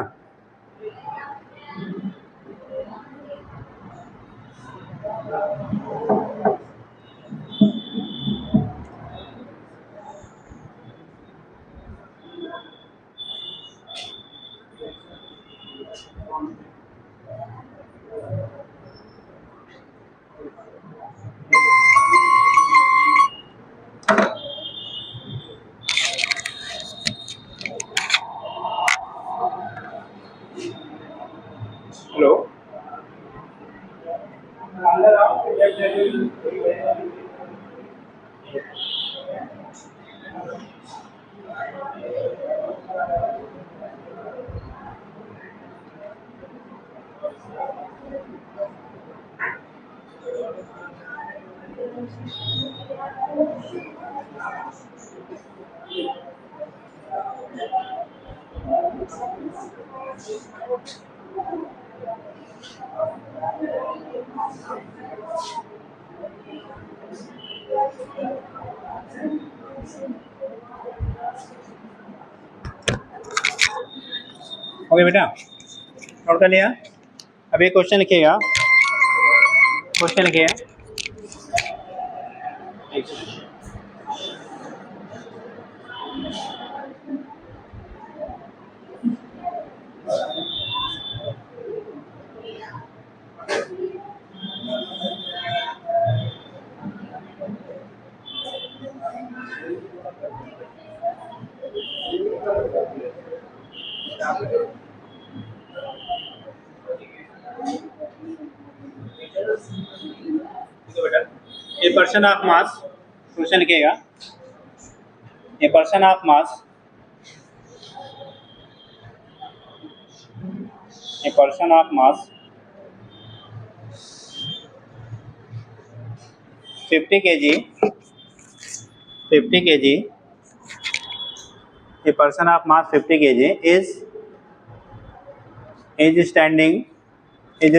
हेलो, ओके बेटा, नोट कर लिया। अब ये क्वेश्चन लिखिएगा, क्वेश्चन लिखिए। A person of mass, question लिखिएगा। A person of mass, a person of mass 50 kg, 50 kg, a person of mass 50 kg is standing in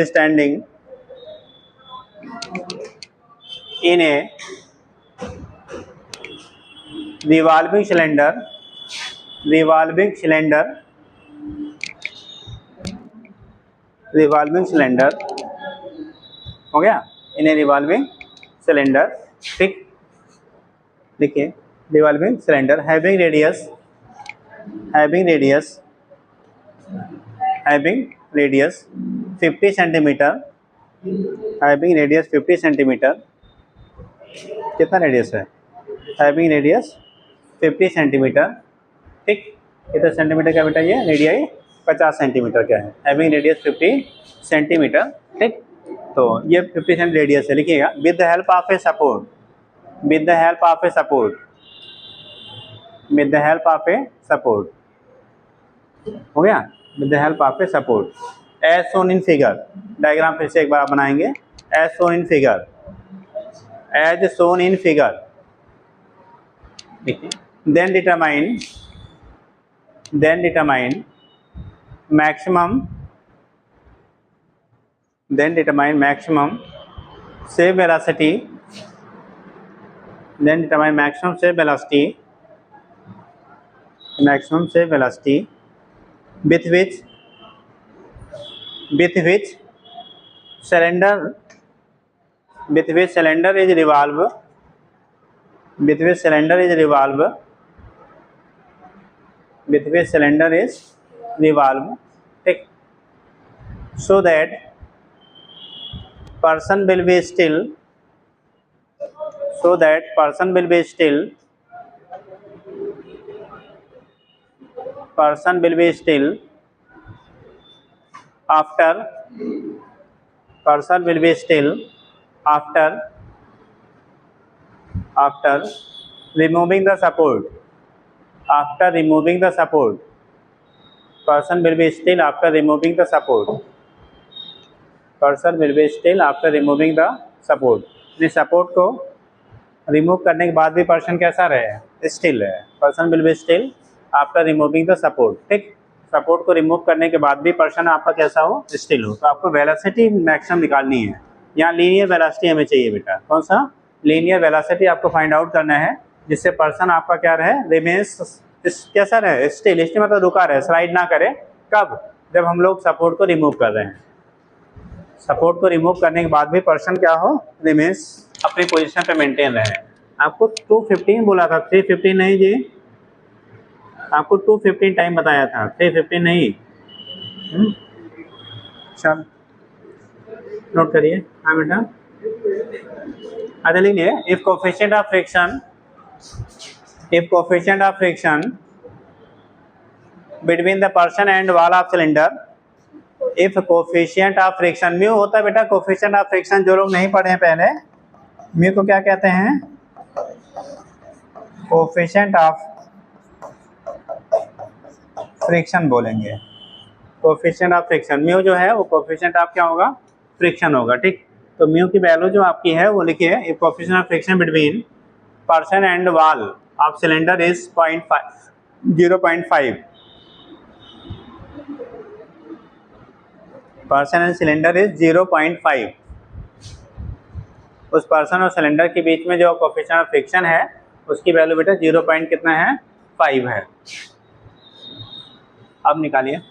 a revolving cylinder, हो गया, इन ए रिवॉल्विंग सिलेंडर, ठीक, देखिए revolving cylinder having radius 50 centimetre, having radius 50 centimetre, कितना रेडियस है, हैविंग रेडियस 50 सेंटीमीटर, ठीक, कितना सेंटीमीटर का बेटा, ये रेडियाई 50 सेंटीमीटर क्या है, हैविंग रेडियस 50 सेंटीमीटर, ठीक। तो ये 50 सेंट रेडियस है, लिखिएगा। With the help of a support, with the help of a support, with the help of a support, हो गया, with the help of a support as shown in figure, diagram फिर से एक बार आप बनाएंगे, as shown in figure, as shown in figure, then determine maximum, then determine maximum shape velocity, then determine maximum shape velocity, with which cylinder is revolve, ठीक, so that person will be still, after removing the support, person will be still after removing the support, इस सपोर्ट को रिमूव करने के बाद भी पर्सन कैसा रहे, स्टिल है, person will be still after removing the support, ठीक, सपोर्ट को रिमूव करने के बाद भी पर्सन आपका कैसा हो, स्टिल हो। तो आपको वेलोसिटी मैक्सिमम निकालनी है, यहाँ लीनियर वेलोसिटी हमें चाहिए बेटा, कौन सा, लीनियर वेलोसिटी आपको फाइंड आउट करना है, जिससे पर्सन आपका क्या रहे, रिमेन्स कैसा रहे, स्टिल, इसलिए मतलब रुका रहे, स्लाइड ना करे, कब, जब हम लोग सपोर्ट को रिमूव कर रहे हैं, सपोर्ट को रिमूव करने के बाद भी पर्सन क्या हो, रिमेन्स अपनी पोजीशन पे मेंटेन रहे। आपको 215 बोला था, 315 नहीं जी, आपको 215 टाइम बताया था, 315 नहीं, चल नोट करिए, हाँ बेटा, अच्छा लिखिए, if coefficient of friction between the person and wall of cylinder, if coefficient of friction, mu होता है बेटा coefficient of friction, जो लोग नहीं पढ़े हैं पहले, म्यू को क्या कहते हैं, coefficient of friction बोलेंगे, coefficient of friction, म्यू जो है वो coefficient of क्या होगा, फ्रिक्शन होगा, ठीक। तो म्यू की वैल्यू जो आपकी है वो लिखिए, if coefficient of friction between person and wall of cylinder is 0.5, person and cylinder is 0.5। उस पर्सन और सिलेंडर के बीच में जो कोएफिशिएंट ऑफ फ्रिक्शन है उसकी वैल्यू बेटा 0 पॉइंट कितना है, 5 है। अब निकालिए।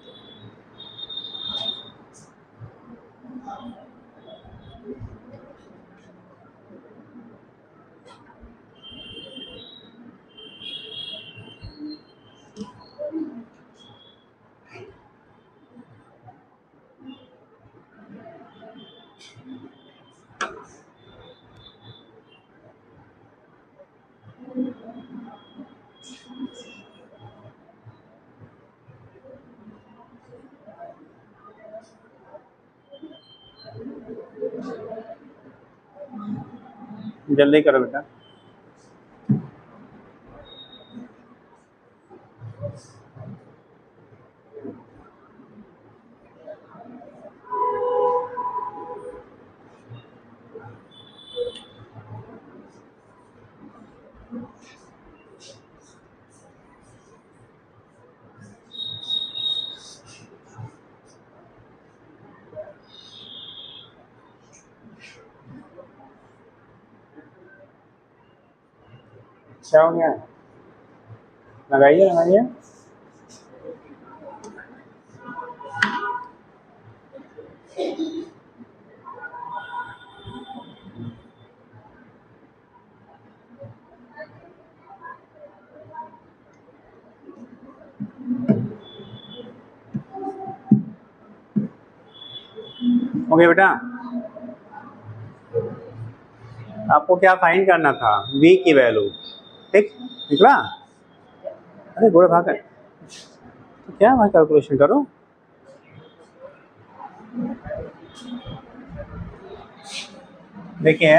जल्दी करो बेटा। क्या हो गया, लगाइए लगाइए। ओके बेटा, आपको क्या फाइंड करना था, v की वैल्यू, ठीक निकला। अरे गोड़ भाग तो क्या भाई कैलकुलेशन करो। देखिए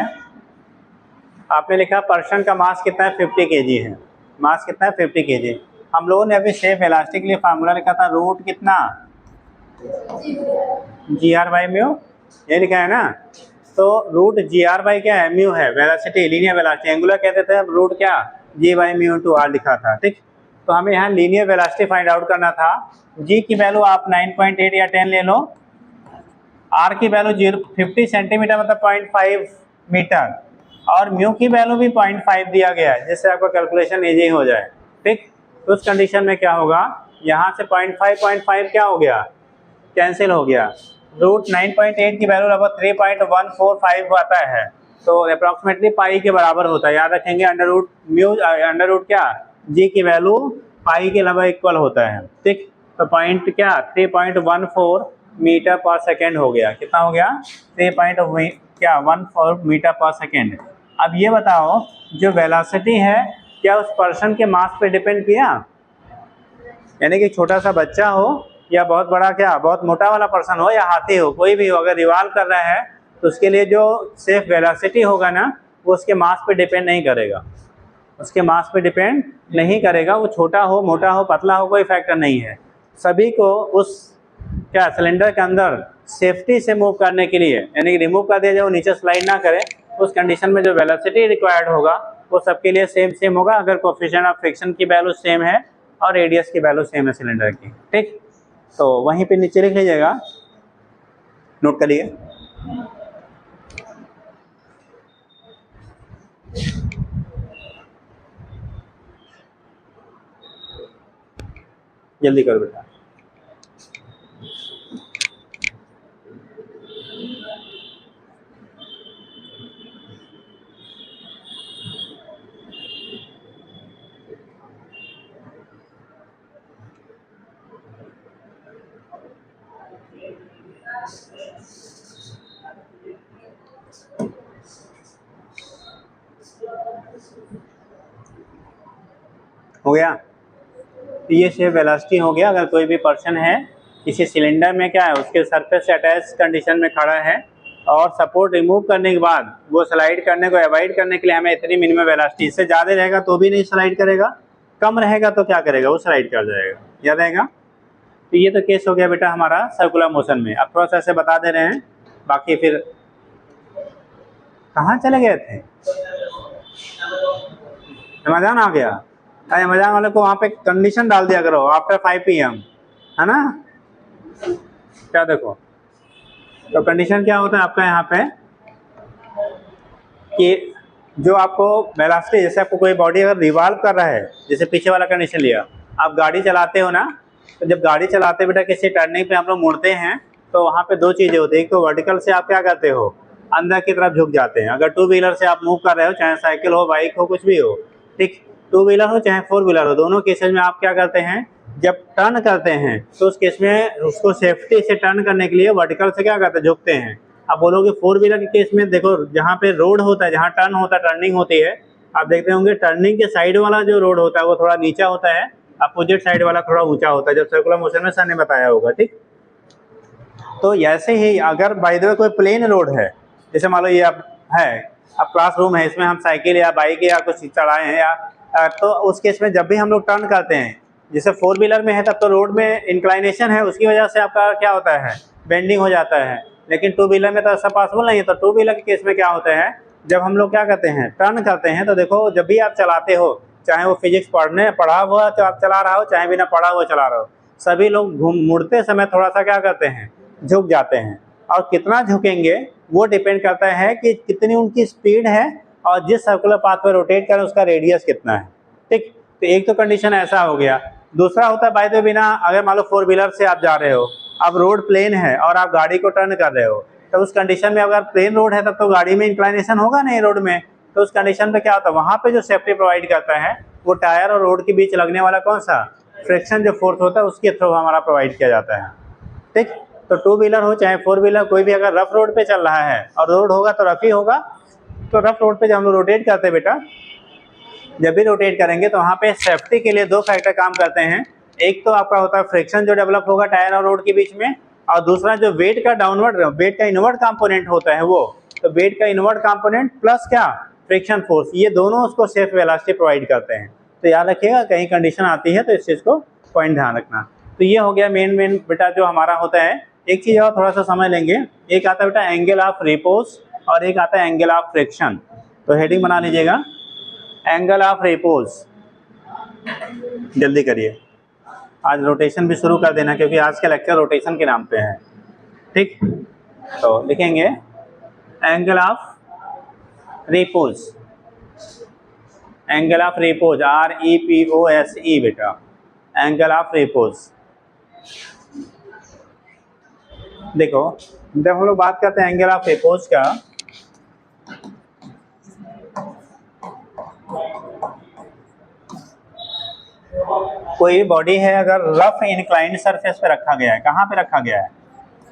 आपने लिखा पर्सन का मास कितना है, 50 kg है। मास कितना है, 50 kg। हम लोगों ने अभी सेफ इलास्टिक के लिए फार्मूला लिखा था, रूट कितना, GR/μ, ये लिखा है ना। तो रूट GR/ क्या है, म्यू है, वेलोसिटी लीनियर वेलोसिटी, एंगुलर कहते थे, अब रूट क्या G/μ/r लिखा था, ठीक। तो हमें यहाँ लीनियर वेलोसिटी फाइंड आउट करना था। G की वैल्यू आप 9.8 या 10 ले लो, R की वैल्यू 50 सेंटीमीटर मतलब 0.5 मीटर, और म्यू की वैल्यू भी 0.5 दिया गया है, जिससे आपका कैलकुलेशन इजी हो जाए, ठीक। तो उस कंडीशन में क्या होगा, यहाँ से 0.5 क्या हो गया, कैंसिल हो गया। रूट 9.8 की वैल्यू लगभग 3.145 आता है, तो अप्रॉक्सीमेटली पाई के बराबर होता है, याद रखेंगे। अंडर रूट क्या, जी की वैल्यू पाई के लगभग इक्वल होता है, ठीक। तो पॉइंट क्या 3.14 मीटर पर सेकेंड हो गया, कितना हो गया 3.14 मीटर पर सेकेंड। अब ये बताओ जो वेलोसिटी है क्या उस पर्सन के मास पे डिपेंड किया, यानी कि छोटा सा बच्चा हो या बहुत बड़ा, क्या बहुत मोटा वाला पर्सन हो या हाथी हो, कोई भी हो, अगर रिवॉल्व कर रहा है तो उसके लिए जो सेफ वेलोसिटी होगा ना वो उसके मास पे डिपेंड नहीं करेगा, उसके मास पे डिपेंड नहीं करेगा। वो छोटा हो, मोटा हो, पतला हो, कोई फैक्टर नहीं है। सभी को उस क्या सिलेंडर के अंदर सेफ्टी से मूव करने के लिए, यानी कि रिमूव कर दिया जाए, वो नीचे स्लाइड ना करे, उस कंडीशन में जो वेलोसिटी रिक्वायर्ड होगा वो सबके लिए सेम होगा, अगर कोएफिशिएंट ऑफ फ्रिक्शन की वैल्यू सेम है और रेडियस की वैल्यू सेम है सिलेंडर की, ठीक। तो वहीं पे नीचे लिख लीजिएगा, नोट करिए। जल्दी करो बेटा। हो गया, तो ये सेफ वेलोसिटी हो गया। अगर कोई भी पर्सन है किसी सिलेंडर में, क्या है उसके सरफेस से अटैच कंडीशन में खड़ा है और सपोर्ट रिमूव करने के बाद वो स्लाइड करने को अवॉइड करने के लिए हमें इतनी मिनिमम वेलोसिटी, इससे ज़्यादा रहेगा तो भी नहीं स्लाइड करेगा, कम रहेगा तो क्या करेगा, वो स्लाइड कर जाएगा, याद रहेगा। तो ये तो केस हो गया बेटा हमारा सर्कुलर मोशन में। अब थोड़ा सा ऐसे बता दे रहे हैं, बाकी फिर कहाँ चले गए थे, रमजान आ गया। अरे रमजान वाले को वहाँ पे कंडीशन डाल दिया करो आफ्टर 5 PM, है ना। क्या देखो तो कंडीशन क्या होता है आपका यहाँ पे कि जो आपको वेलोसिटी, जैसे आपको कोई बॉडी अगर रिवॉल्व कर रहा है, जैसे पीछे वाला कंडीशन लिया, आप गाड़ी चलाते हो ना, तो जब गाड़ी चलाते बेटा किसी टर्निंग पे हम लोग मुड़ते हैं तो वहाँ पे दो चीज़ें होती है। एक तो वर्टिकल से आप क्या करते हो, अंदर की तरफ झुक जाते हैं। अगर टू व्हीलर से आप मूव कर रहे हो, चाहे साइकिल हो, बाइक हो, कुछ भी हो, ठीक, टू व्हीलर हो चाहे फोर व्हीलर हो, दोनों केसेज में आप क्या करते हैं, जब टर्न करते हैं तो उस केस में उसको सेफ्टी से टर्न करने के लिए वर्टिकल से क्या करते हैं, झुकते हैं। आप बोलोगे फोर व्हीलर के केस में देखो, जहाँ पे रोड होता है, जहाँ टर्न होता है, टर्निंग होती है, आप देखते होंगे टर्निंग के साइड वाला जो रोड होता है वो थोड़ा नीचा होता है, अपोजिट साइड वाला थोड़ा ऊंचा होता है, जब सर्कुलर मोशन में सर ने बताया होगा, ठीक। तो ऐसे ही अगर बाय द वे कोई प्लेन रोड है, जैसे मान लो ये अब है, अब क्लासरूम है, इसमें हम साइकिल या बाइक या कुछ चलाए हैं या तो उस केस में जब भी हम लोग टर्न करते हैं, जैसे फोर व्हीलर में है तब तो रोड में इंक्लाइनेशन है, उसकी वजह से आपका क्या होता है, बेंडिंग हो जाता है। लेकिन टू व्हीलर में तो ऐसा पॉसिबल नहीं है। तो टू व्हीलर के केस में क्या होता है, जब हम लोग क्या करते हैं, टर्न करते हैं, तो देखो जब भी आप चलाते हो, चाहे वो फिजिक्स पढ़ा हुआ तो आप चला रहा हो, चाहे बिना पढ़ा हुआ चला रहा हो, सभी लोग मुड़ते समय थोड़ा सा क्या करते हैं, झुक जाते हैं। और कितना झुकेंगे वो डिपेंड करता है कि कितनी उनकी स्पीड है और जिस सर्कुलर पाथ पर रोटेट कर उसका रेडियस कितना है, ठीक। तो एक तो कंडीशन ऐसा हो गया। दूसरा होता है बाय द वे, बिना अगर मान लो फोर व्हीलर से आप जा रहे हो, अब रोड प्लेन है और आप गाड़ी को टर्न कर रहे हो, तो उस कंडीशन में अगर प्लेन रोड है तब तो गाड़ी में इंक्लाइनेशन होगा नहीं रोड में। तो उस कंडीशन पे क्या होता है, वहाँ पे जो सेफ्टी प्रोवाइड करता है वो टायर और रोड के बीच लगने वाला कौन सा फ्रिक्शन जो फोर्स होता है उसके थ्रू हमारा प्रोवाइड किया जाता है, ठीक। तो टू व्हीलर हो चाहे फोर व्हीलर, कोई भी अगर रफ रोड पे चल रहा है और रोड होगा तो रफ ही होगा। तो रफ रोड पे जब हम लोग रोटेट करते हैं बेटा, जब भी रोटेट करेंगे तो वहाँ पे सेफ्टी के लिए दो फैक्टर काम करते हैं। एक तो आपका होता है फ्रिक्शन जो डेवलप होगा टायर और रोड के बीच में, और दूसरा जो वेट का इनवर्ड कंपोनेंट होता है वो, तो वेट का इनवर्ड कंपोनेंट प्लस क्या फ्रिक्शन फोर्स, ये दोनों उसको सेफ वेलोसिटी प्रोवाइड करते हैं। तो याद रखिएगा कहीं कंडीशन आती है तो इस चीज़ को पॉइंट ध्यान रखना। तो ये हो गया मेन बेटा जो हमारा होता है। एक चीज़ और थोड़ा सा समझ लेंगे, एक आता है बेटा एंगल ऑफ रिपोज और एक आता है एंगल ऑफ फ्रिक्शन। तो हेडिंग बना लीजिएगा, एंगल ऑफ रिपोज। जल्दी करिए, आज रोटेशन भी शुरू कर देना क्योंकि आज का लेक्चर रोटेशन के नाम पे है, ठीक। तो लिखेंगे angle of repose, angle of repose, REPOSE बेटा, एंगल ऑफ रिपोज। देखो जब हम लोग बात करते हैं एंगल ऑफ रिपोज का, कोई बॉडी है अगर रफ इंक्लाइंड सरफेस पे रखा गया है, कहाँ पे रखा गया है,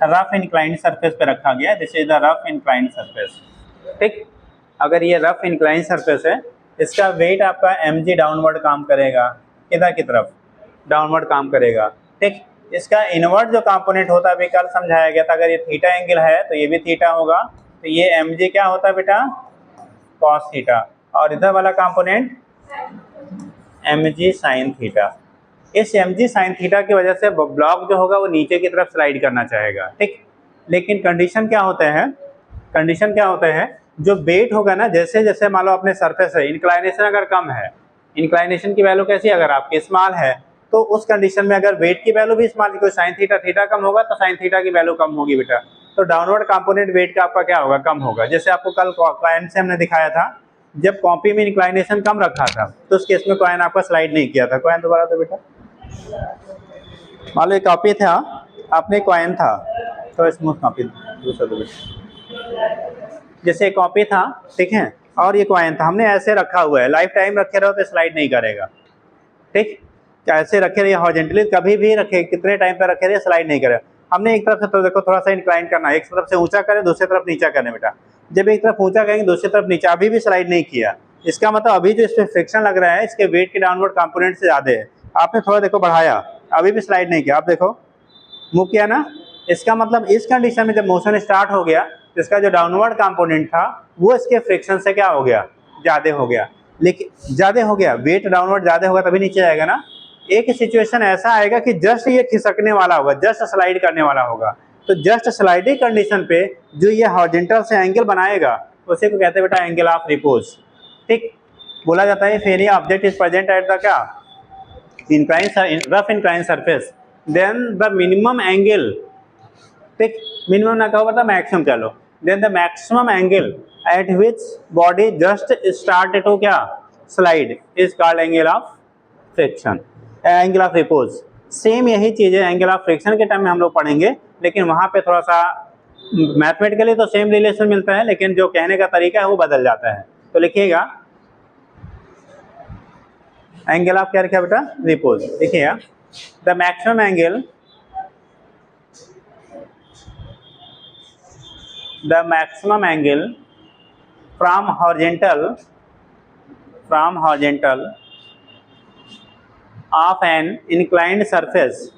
रफ इंक्लाइंड सरफेस पे रखा गया है, this is the rough inclined surface, ठीक। अगर ये रफ इंक्लाइंड सरफेस है, इसका वेट आपका mg डाउनवर्ड काम करेगा, किधर की तरफ, डाउनवर्ड काम करेगा, ठीक। इसका इनवर्ड जो कंपोनेंट होता है अभी कल समझाया गया था, अगर ये थीटा एंगल है तो ये भी थीटा होगा, तो ये mg क्या होता है बेटा, cos थीटा, और इधर वाला कंपोनेंट mg sin थीटा। इस mg sin थीटा की वजह से ब्लॉक जो होगा वो नीचे की तरफ स्लाइड करना चाहेगा, ठीक। लेकिन कंडीशन क्या होता है, कंडीशन क्या होता है, जो वेट होगा ना, जैसे जैसे मान लो अपने सरफेस है, इंक्लाइनेशन अगर कम है, इंक्लाइनेशन की वैल्यू कैसी अगर आपकी स्मॉल है, तो उस कंडीशन में अगर वेट की वैल्यू भी स्मॉल, कोई साइन थीटा कम होगा तो साइन थीटा की वैल्यू कम होगी बेटा। तो डाउनवर्ड कंपोनेंट वेट का आपका क्या होगा, कम होगा। जैसे आपको कल कॉइन से हमने दिखाया था, जब कॉपी में इंक्लाइनेशन कम रखा था तो उस केस में कॉइन आपका स्लाइड नहीं किया था। कॉइन दोबारा तो बेटा, मान लो एक कॉपी था, आपने कॉइन था तो स्मूथ कॉपी, दूसरा दो बेटा, जैसे कॉपी था, ठीक है, और ये कॉइन था, हमने ऐसे रखा हुआ है, लाइफ टाइम रखे रहो तो स्लाइड नहीं करेगा, ठीक। ऐसे रखे रहिए हॉरिजॉन्टली, कभी भी रखे, कितने टाइम पर रखे रहिए स्लाइड नहीं करेगा। हमने एक तरफ से तो देखो थोड़ा सा इंक्लाइन करना है, एक तरफ से ऊंचा करें, दूसरी तरफ नीचा करें बेटा। जब एक तरफ ऊंचा करेंगे दूसरी तरफ नीचा, अभी भी स्लाइड नहीं किया, इसका मतलब अभी जो इसमें फ्रिक्शन लग रहा है इसके वेट के डाउनवर्ड कंपोनेंट से ज़्यादा है। आपने थोड़ा देखो बढ़ाया, अभी भी स्लाइड नहीं किया, आप देखो मूव किया ना, इसका मतलब इस कंडीशन में जब मोशन स्टार्ट हो गया तो इसका जो डाउनवर्ड कंपोनेंट था वो इसके फ्रिक्शन से क्या हो गया, ज़्यादा हो गया। लेकिन ज़्यादा हो गया, वेट डाउनवर्ड ज़्यादा होगा तभी नीचे जाएगा ना। एक सिचुएशन ऐसा आएगा कि जस्ट ये खिसकने वाला होगा, जस्ट स्लाइड करने वाला होगा, तो जस्ट स्लाइडिंग कंडीशन पे जो ये हॉरिजॉन्टल से एंगल बनाएगा उसी को कहते हैं बेटा एंगल ऑफ रिपोज, ठीक। बोला जाता है if any object is present at the क्या rough incline surface, then the minimum angle ठीक, मिनिमम ना कहो मतलब मैक्सिमम कह लो। Then the maximum angle at which body just start to क्या slide is called angle of friction, angle of repose. Same यही चीज़ है एंगल ऑफ फ्रिक्शन के टाइम में हम लोग पढ़ेंगे, लेकिन वहाँ पे थोड़ा सा मैथमेटिकली तो सेम रिलेशन मिलता है, लेकिन जो कहने का तरीका है वो बदल जाता है। तो लिखिएगा एंगल ऑफ क्या लिखा बेटा रिपोज, देखिएगा the maximum angle, the maximum angle from horizontal of an inclined surface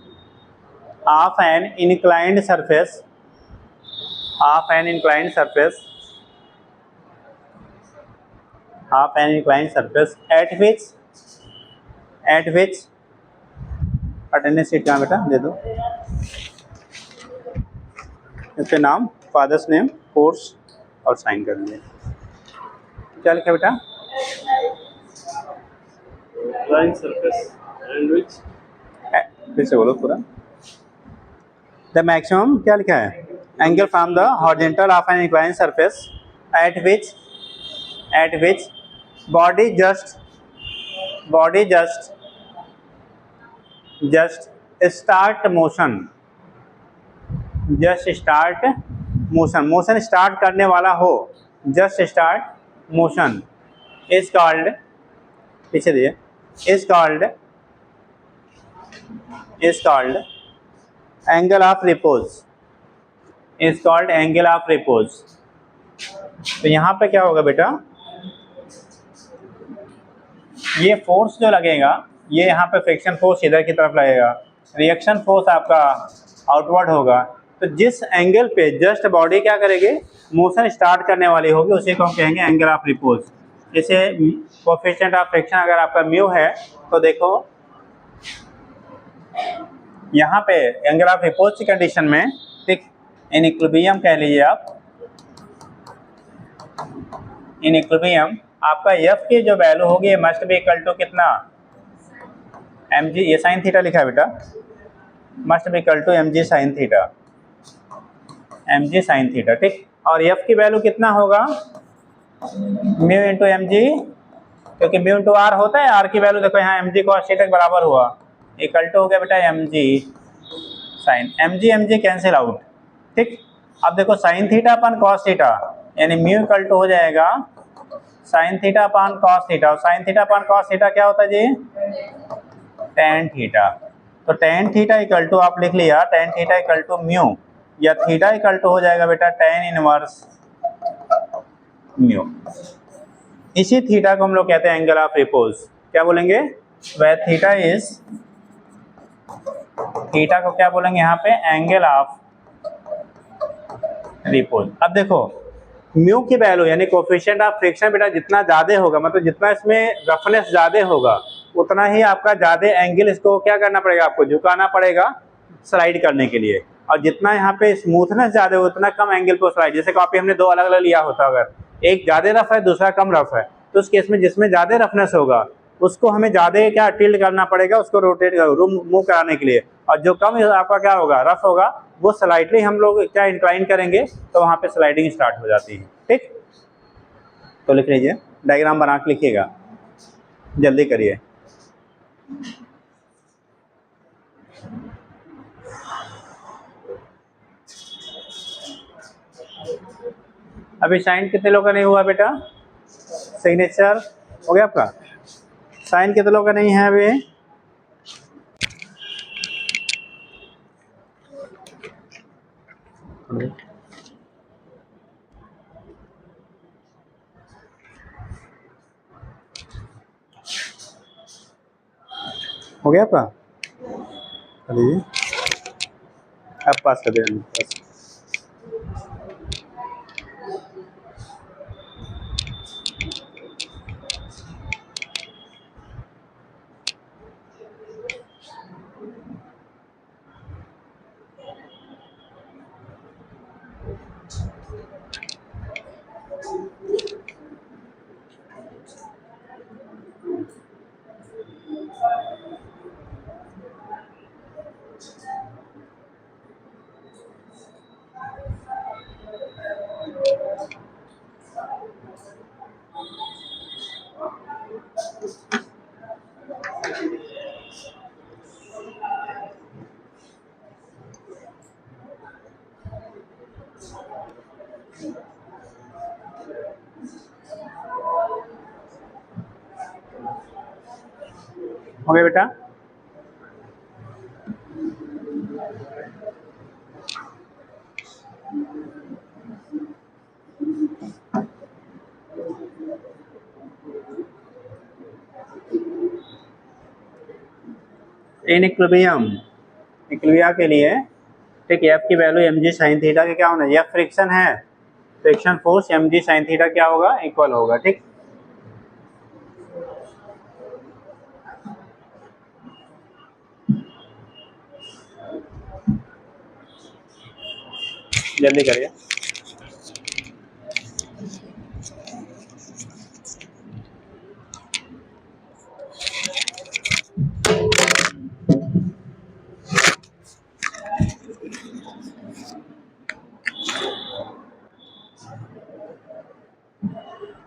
at which attendance sheet कहाँ बेटा दे दो, इसके नाम, फादर्स नेम, कोर्स और साइन कर दीजिए। क्या लिखा बेटा inclined surface and which फिर से बोलो पूरा। द मैक्सिमम क्या लिखा है angle from the horizontal of an inclined surface at which body just start motion start करने वाला हो, just start motion is called, पीछे दिए, is called angle of repose, तो यहाँ पे क्या होगा बेटा, ये फोर्स जो लगेगा ये यहाँ पे फ्रिक्शन फोर्स इधर की तरफ लगेगा, रिएक्शन फोर्स आपका आउटवर्ड होगा। तो जिस एंगल पे जस्ट बॉडी क्या करेगी मोशन स्टार्ट करने वाली होगी उसी को हम कहेंगे एंगल ऑफ रिपोज। जैसे कोएफिशिएंट ऑफ फ्रिक्शन अगर आपका म्यू है तो देखो यहाँ पे एंगल ऑफ रिपोज की कंडीशन में, ठीक, इन इक्विलिब्रियम कह लीजिए आप, इन इक्विलिब्रियम आपका एफ की जो वैल्यू होगी मस्ट बी इक्वल टू कितना mg, ये साइन थीटा लिखा है बेटा, must be equal to mg sine theta, ठीक। और एफ की वैल्यू कितना होगा म्यू इंटू एम जी, क्योंकि म्यू इंटू आर होता है, आर की वैल्यू देखो यहाँ एम जी कॉस थीटा के बराबर हुआ, इक्वल टू हो गया बेटा एम जी sine, m g cancel out, ठीक। अब देखो sine theta upon cos theta, यानी म्यू इक्वल टू हो जाएगा sine theta upon cos theta, और sine theta upon cos theta क्या होता है जी टेन थीटा। तो टेन थीटा इक्वल टू आप लिख लिया tan theta equal to mu, या थीटा इक्वल टू हो जाएगा बेटा टेन इनवर्स म्यू। इसी थीटा को हम लोग कहते हैं एंगल ऑफ रिपोज, क्या बोलेंगे वह थीटा को क्या बोलेंगे यहाँ पे एंगल ऑफ रिपोज। अब देखो म्यू की वैल्यू यानी कोएफिशिएंट ऑफ फ्रिक्शन बेटा जितना ज्यादा होगा, मतलब जितना इसमें रफनेस ज्यादा होगा उतना ही आपका ज्यादा एंगल इसको क्या करना पड़ेगा, आपको झुकाना पड़ेगा स्लाइड करने के लिए, और जितना यहाँ पे स्मूथनेस ज्यादा हो उतना कम एंगल पर स्लाइड। जैसे कॉपी हमने दो अलग अलग लिया होता, अगर एक ज्यादा रफ है दूसरा कम रफ है, तो उस केस में जिसमें ज्यादा रफनेस होगा उसको हमें ज्यादा क्या टिल्ट करना पड़ेगा, उसको रोटेट मूव कराने के लिए, और जो कम आपका क्या होगा रफ होगा वो स्लाइडली हम लोग क्या इंक्लाइन करेंगे तो वहाँ पे स्लाइडिंग स्टार्ट हो जाती है, ठीक। तो लिख लीजिए, डायग्राम बना के लिखिएगा, जल्दी करिए। अभी साइन कितने लोग का नहीं हुआ बेटा, सिग्नेचर हो गया आपका, साइन कितने लोग का नहीं है अभी, हो गया आपका, अब पास कर देना बस। हो गया बेटा? इन इक्विलिब्रियम, इक्विलिब्रिया के लिए ठीक है, एफ की वैल्यू एम जी साइन थीटा के क्या होना है? एफ फ्रिक्शन है, फ्रिक्शन फोर्स एम जी साइन थीटा क्या होगा? इक्वल होगा। ठीक, जल्दी करिए।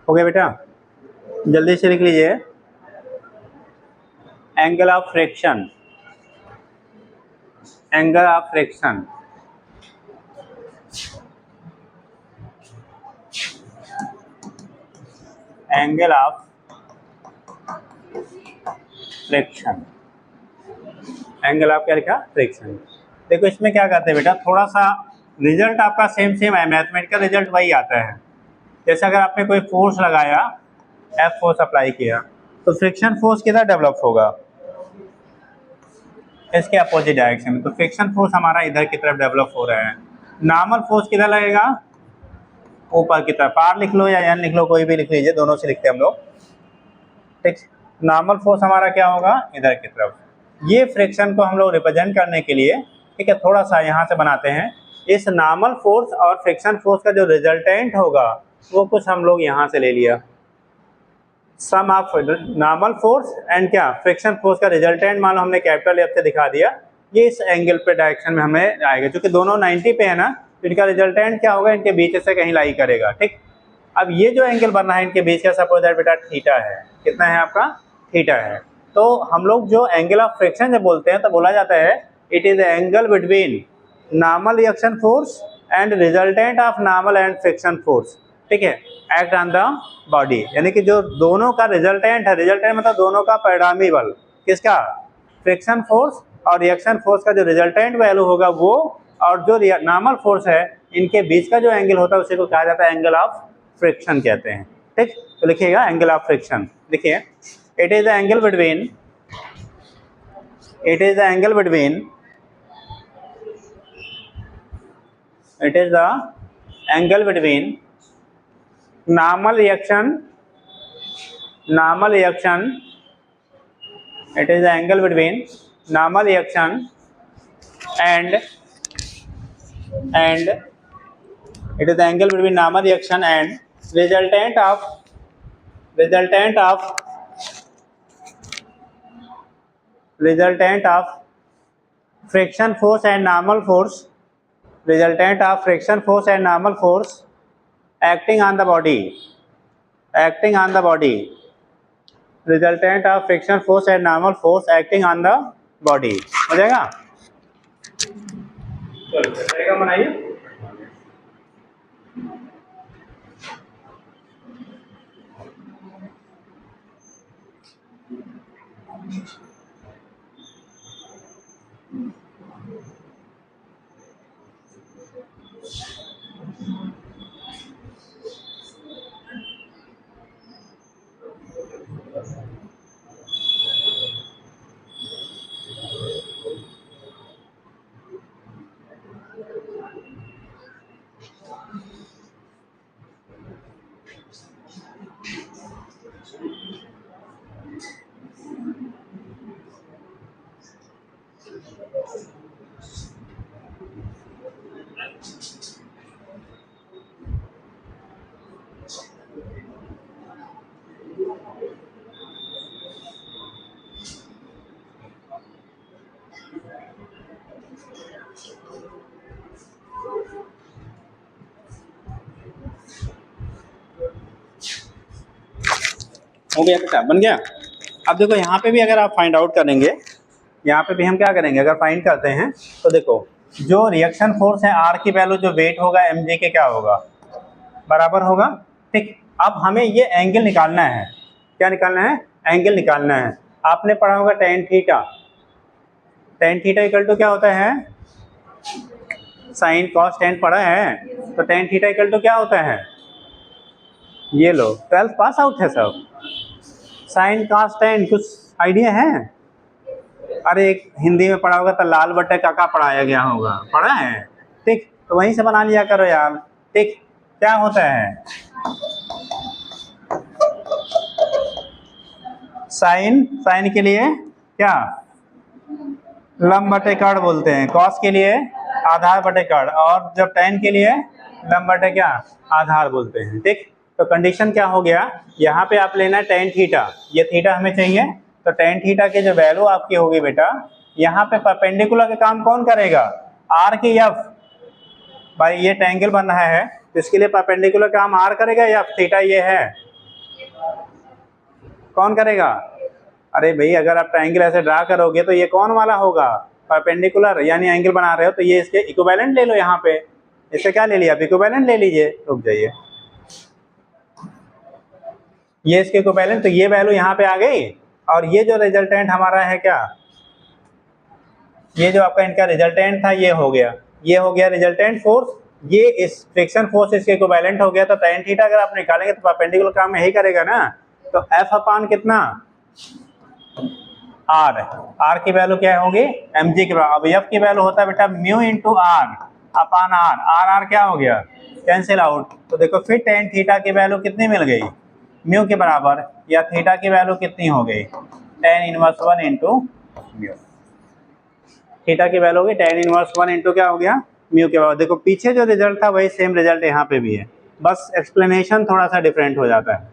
हो गया बेटा? जल्दी से लिख लीजिए। Angle of friction, angle of friction, angle of friction, angle of क्या लिखा? फ्रिक्शन। देखो इसमें क्या करते हैं बेटा, थोड़ा सा रिजल्ट आपका सेम सेम है, मैथमेटिकल रिजल्ट वही आता है। जैसे अगर आपने कोई फोर्स लगाया, एफ फोर्स अप्लाई किया, तो फ्रिक्शन फोर्स किधर डेवलप होगा? इसके अपोजिट डायरेक्शन में। तो फ्रिक्शन फोर्स हमारा इधर की तरफ डेवलप हो रहा है। नॉर्मल फोर्स किधर लगेगा? ऊपर की तरफ। आर लिख लो या एन लिख लो, कोई भी लिख लीजिए, दोनों से लिखते हैं हम लोग। ठीक, नॉर्मल फोर्स हमारा क्या होगा? इधर की तरफ। ये फ्रिक्शन को हम लोग रिप्रेजेंट करने के लिए ठीक है, थोड़ा सा यहाँ से बनाते हैं। इस नॉर्मल फोर्स और फ्रिक्शन फोर्स का जो रिजल्टेंट होगा वो कुछ हम लोग यहाँ से ले लिया। सम ऑफ नॉर्मल फोर्स एंड क्या फ्रिक्शन फोर्स का रिजल्टेंट मान लो हमने कैपिटल एफ से दिखा दिया, ये इस एंगल पे डायरेक्शन में हमें आएगा। क्योंकि दोनों 90 पे है ना, तो इनका रिजल्टेंट क्या होगा? इनके बीच से कहीं लाई करेगा। ठीक, अब ये जो एंगल बन रहा है इनके बीच का, सपोज दैट बेटा थीटा है। कितना है आपका? थीटा है। तो हम लोग जो एंगल ऑफ फ्रिक्शन जब बोलते हैं तो बोला जाता है it is the angle between normal reaction force and resultant of normal and friction force. ठीक है, एक्ट ऑन द बॉडी, यानी कि जो दोनों का रिजल्टेंट है, रिजल्टेंट मतलब दोनों का परिणामी बल, किसका? फ्रिक्शन फोर्स और रिएक्शन फोर्स का जो रिजल्टेंट वैल्यू होगा वो, और जो नॉर्मल फोर्स है, इनके बीच का जो एंगल होता है उसी को कहा जाता है एंगल ऑफ फ्रिक्शन कहते हैं। ठीक, तो लिखिएगा एंगल ऑफ फ्रिक्शन। देखिए, it is the angle between, it is the angle between, it is the angle between normal reaction, normal reaction, it is the angle between normal reaction and it is the angle between normal reaction and resultant of friction force and normal force, resultant of friction force and normal force acting on the body, acting on the body, resultant of friction force and normal force acting on the body। हो जाएगा? चलो बनाइए। हो गया बेटा? बन गया? अब देखो यहाँ पे भी अगर आप फाइंड आउट करेंगे, यहाँ पे भी हम क्या करेंगे, अगर फाइंड करते हैं तो देखो जो रिएक्शन फोर्स है आर की वैल्यू जो वेट होगा एम जी के क्या होगा? बराबर होगा। ठीक, अब हमें ये एंगल निकालना है। क्या निकालना है? एंगल निकालना है। आपने पढ़ा होगा tan theta. Tan theta equal to क्या होता है, साइन कॉस टेन पढ़ा है, तो टेन थीटा इक्वल टू क्या होता है, ये लो 12th पास आउट है सब। साइन कॉस टेन कुछ आइडिया है? अरे एक हिंदी में पढ़ा होगा तो लाल बट्टे काका पढ़ाया गया होगा, पढ़ा है, ठीक, तो वहीं से बना लिया करो यार, ठीक। क्या होता है, साइन, साइन के लिए क्या, लंब बटे कर्ण बोलते हैं, कॉस के लिए आधार बटे कर्ण, और जब टेन के लिए लंब बटे क्या, आधार बोलते हैं, ठीक। तो कंडीशन क्या हो गया, यहाँ पे आप लेना टेन थीटा, ये थीटा हमें चाहिए, तो टेन थीटा की जो वैल्यू आपकी होगी बेटा, यहाँ पे परपेंडिकुलर का काम कौन करेगा, आर की एफ, भाई ये ट्रायंगल बन रहा है तो इसके लिए परपेंडिकुलर काम आर करेगा या थीटा ये है, कौन करेगा? अरे भाई अगर आप ट्रायंगल ऐसे ड्रा करोगे तो ये कौन वाला होगा, परपेंडिकुलर, यानी एंगल बना रहे हो तो ये इसके इक्विवेलेंट ले लो, यहाँ पे इससे क्या ले लिया, इक्विवेलेंट ले लीजिए, रुक जाइए, ये इसके इक्विवेलेंट, तो ये वैल्यू यहाँ पे आ गई, और ये जो रिजल्टेंट हमारा है क्या, ये जो आपका इनका रिजल्टेंट था ये हो गया, ये हो गया रिजल्टेंट फोर्स, ये इस फ्रिक्शन फोर्स इसके इक्विवेलेंट हो गया, तो tan थीटा अगर आप निकालेंगे तो परपेंडिकुलर काम यही करेगा ना, तो F अपान कितना, R, R की वैल्यू क्या होगी, mg के बराबर, अब F की वैल्यू होता है बेटा म्यू इंटू R अपान R, R क्या हो गया, कैंसिल आउट, तो देखो फिर tan थीटा की वैल्यू कितनी मिल गई, म्यू के बराबर, या थीटा की वैल्यू कितनी हो गई, tan inverse 1 into mu, theta की वैल्यू होगी tan इनवर्स 1 इंटू क्या हो गया, म्यू के बराबर। देखो पीछे जो रिजल्ट था वही सेम रिजल्ट यहाँ पे भी है, बस एक्सप्लेनेशन थोड़ा सा डिफरेंट हो जाता है,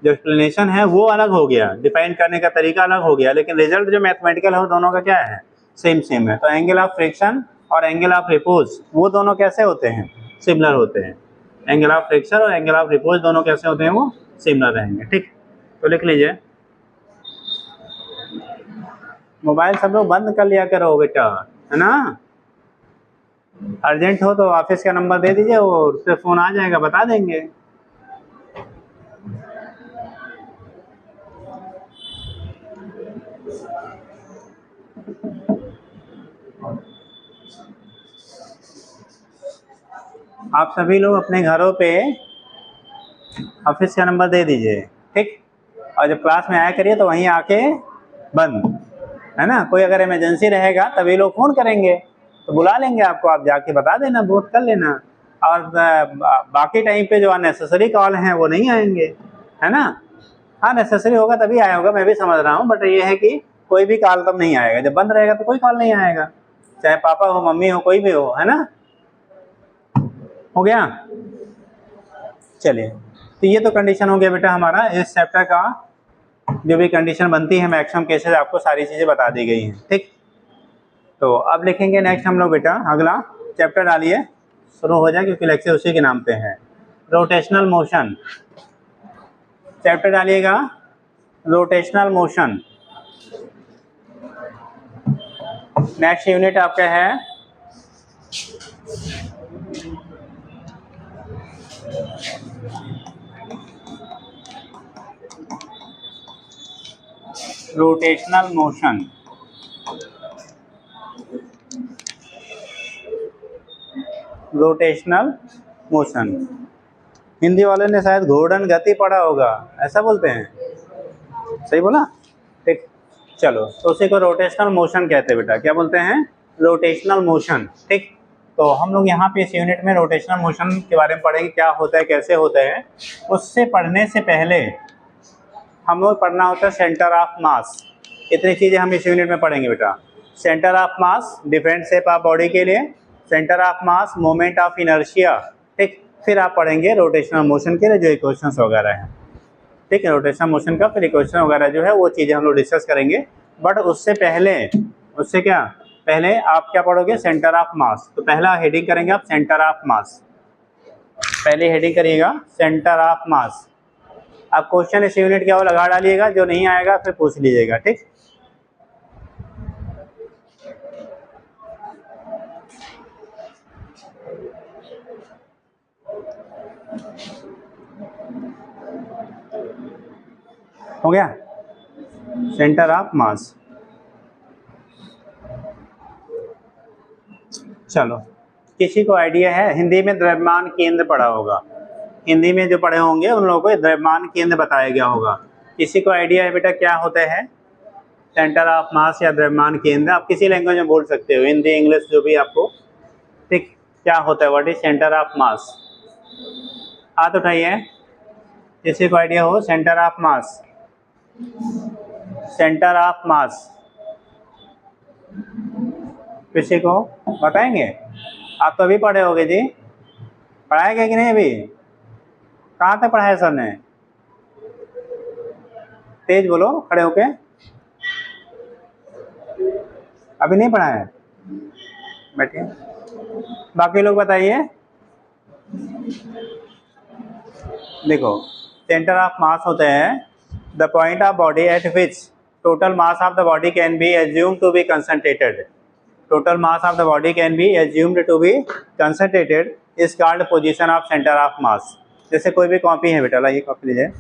जो एक्सप्लेनेशन है वो अलग हो गया, डिफाइन करने का तरीका अलग हो गया, लेकिन रिजल्ट जो मैथमेटिकल है वो दोनों का क्या है, सेम सेम है। तो एंगल ऑफ फ्रिक्शन और एंगल ऑफ रिपोज वो दोनों कैसे होते हैं, सिमिलर होते हैं, एंगल ऑफ फ्रिक्शन और एंगल ऑफ रिपोज दोनों कैसे होते हैं, वो सिमिलर रहेंगे, ठीक। तो लिख लीजिए, मोबाइल सब लोग बंद कर लिया करो बेटा, है ना, अर्जेंट हो तो ऑफिस का नंबर दे दीजिए, वो उस पर फोन आ जाएगा, बता देंगे। आप सभी लोग अपने घरों पे ऑफिस का नंबर दे दीजिए, ठीक, और जब क्लास में आया करिए तो वहीं आके बंद, है ना, कोई अगर इमरजेंसी रहेगा तभी लोग फ़ोन करेंगे तो बुला लेंगे आपको, आप जाके बता देना, बोध कर लेना, और बाकी टाइम पे जो अननेसेसरी कॉल हैं वो नहीं आएंगे, है ना, हाँ नेसेसरी होगा तभी आया होगा, मैं भी समझ रहा हूँ, बट ये है कि कोई भी कॉल तब नहीं आएगा, जब बंद रहेगा तो कोई कॉल नहीं आएगा, चाहे पापा हो, मम्मी हो, कोई भी हो, है ना, हो गया। चलिए, तो ये तो कंडीशन हो गया बेटा हमारा इस चैप्टर का, जो भी कंडीशन बनती है मैक्सिमम केसेस आपको सारी चीज़ें बता दी गई हैं, ठीक। तो अब लिखेंगे नेक्स्ट हम लोग बेटा, अगला चैप्टर डालिए, शुरू हो जाए क्योंकि लेक्चर उसी के नाम पे है, रोटेशनल मोशन, चैप्टर डालिएगा रोटेशनल मोशन। नेक्स्ट यूनिट आपका है rotational motion, rotational motion, Hindi वाले ने शायद घूर्णन गति पढ़ा होगा, ऐसा बोलते हैं, सही बोला, ठीक। चलो, तो उसी को रोटेशनल मोशन कहते हैं बेटा, क्या बोलते हैं, रोटेशनल मोशन, ठीक। तो हम लोग यहाँ पे इस यूनिट में रोटेशनल मोशन के बारे में पढ़ेंगे, क्या होता है, कैसे होता है। उससे पढ़ने से पहले हम लोग पढ़ना होता है सेंटर ऑफ मास, इतनी चीज़ें हम इस यूनिट में पढ़ेंगे बेटा, centre of mass, different shape of body के लिए, centre of mass, moment of inertia, ठीक। फिर आप पढ़ेंगे रोटेशनल मोशन के लिए जो इक्वेशंस वगैरह हैं, ठीक है, रोटेशनल मोशन का फिर इक्वेशन वगैरह जो है वो चीज़ें हम लोग डिस्कस करेंगे। बट उससे पहले, उससे क्या पहले आप क्या पढ़ोगे, सेंटर ऑफ मास, तो पहला हेडिंग करेंगे आप सेंटर ऑफ मास, पहले हेडिंग करिएगा सेंटर ऑफ मास। अब क्वेश्चन इस यूनिट क्या वो लगा डालिएगा, जो नहीं आएगा फिर पूछ लीजिएगा, ठीक। हो गया, सेंटर ऑफ मास। चलो, किसी को आइडिया है? हिंदी में द्रव्यमान केंद्र पढ़ा होगा, हिंदी में जो पढ़े होंगे उन लोगों को द्रव्यमान केंद्र बताया गया होगा। किसी को आइडिया है बेटा क्या होता है सेंटर ऑफ मास या द्रव्यमान केंद्र? आप किसी लैंग्वेज में बोल सकते हो, हिंदी इंग्लिश जो भी आपको, ठीक। क्या होता है, व्हाट इज सेंटर ऑफ मास? हाथ उठाइए किसी को आइडिया हो centre of mass. Centre of मास किसी को बताएंगे? आप तो अभी पढ़े होगे जी, पढ़ाया गया कि नहीं? अभी कहाँ तक पढ़ाया सर ने? तेज बोलो खड़े होके। अभी नहीं पढ़ा है? बैठिए, बाकी लोग बताइए। देखो, सेंटर ऑफ मास होते हैं the point of body at which total mass of the body can be assumed to be concentrated. Total mass of the body can be assumed to be concentrated is called position of centre of mass. जैसे कोई भी कॉपी है बेटा, ये कॉपी लीजिए,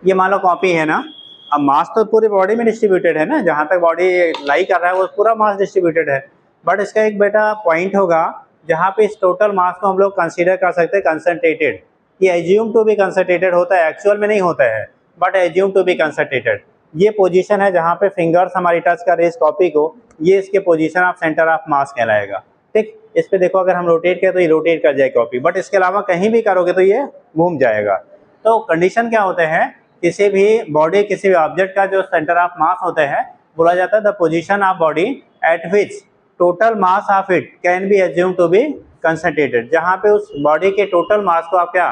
ये मान लो कॉपी है ना, अब मास तो पूरी बॉडी में डिस्ट्रीब्यूटेड है ना, जहाँ तक बॉडी लाई कर रहा है वो पूरा मास डिस्ट्रीब्यूटेड है, बट इसका एक बेटा पॉइंट होगा जहाँ पे इस टोटल मास को हम लोग कंसीडर कर सकते हैं कंसंट्रेटेड। ये एज्यूम टू बी कंसंट्रेटेड होता है, एक्चुअल में नहीं होता है, but assume to be concentrated. ये पोजीशन है जहाँ पे फिंगर्स हमारी टच कर रही है इस कॉपी को, ये इसके पोजीशन ऑफ सेंटर ऑफ मास कहलाएगा, ठीक। इस पे देखो, अगर हम रोटेट करें तो ये रोटेट कर जाए कॉपी, बट इसके अलावा कहीं भी करोगे तो ये घूम जाएगा। तो कंडीशन क्या होते हैं, किसी भी बॉडी, किसी भी ऑब्जेक्ट का जो सेंटर ऑफ मास होता है बोला जाता है the position of body at which total mass of it can be assume to be concentrated. जहाँ पे उस बॉडी के टोटल मास को आप क्या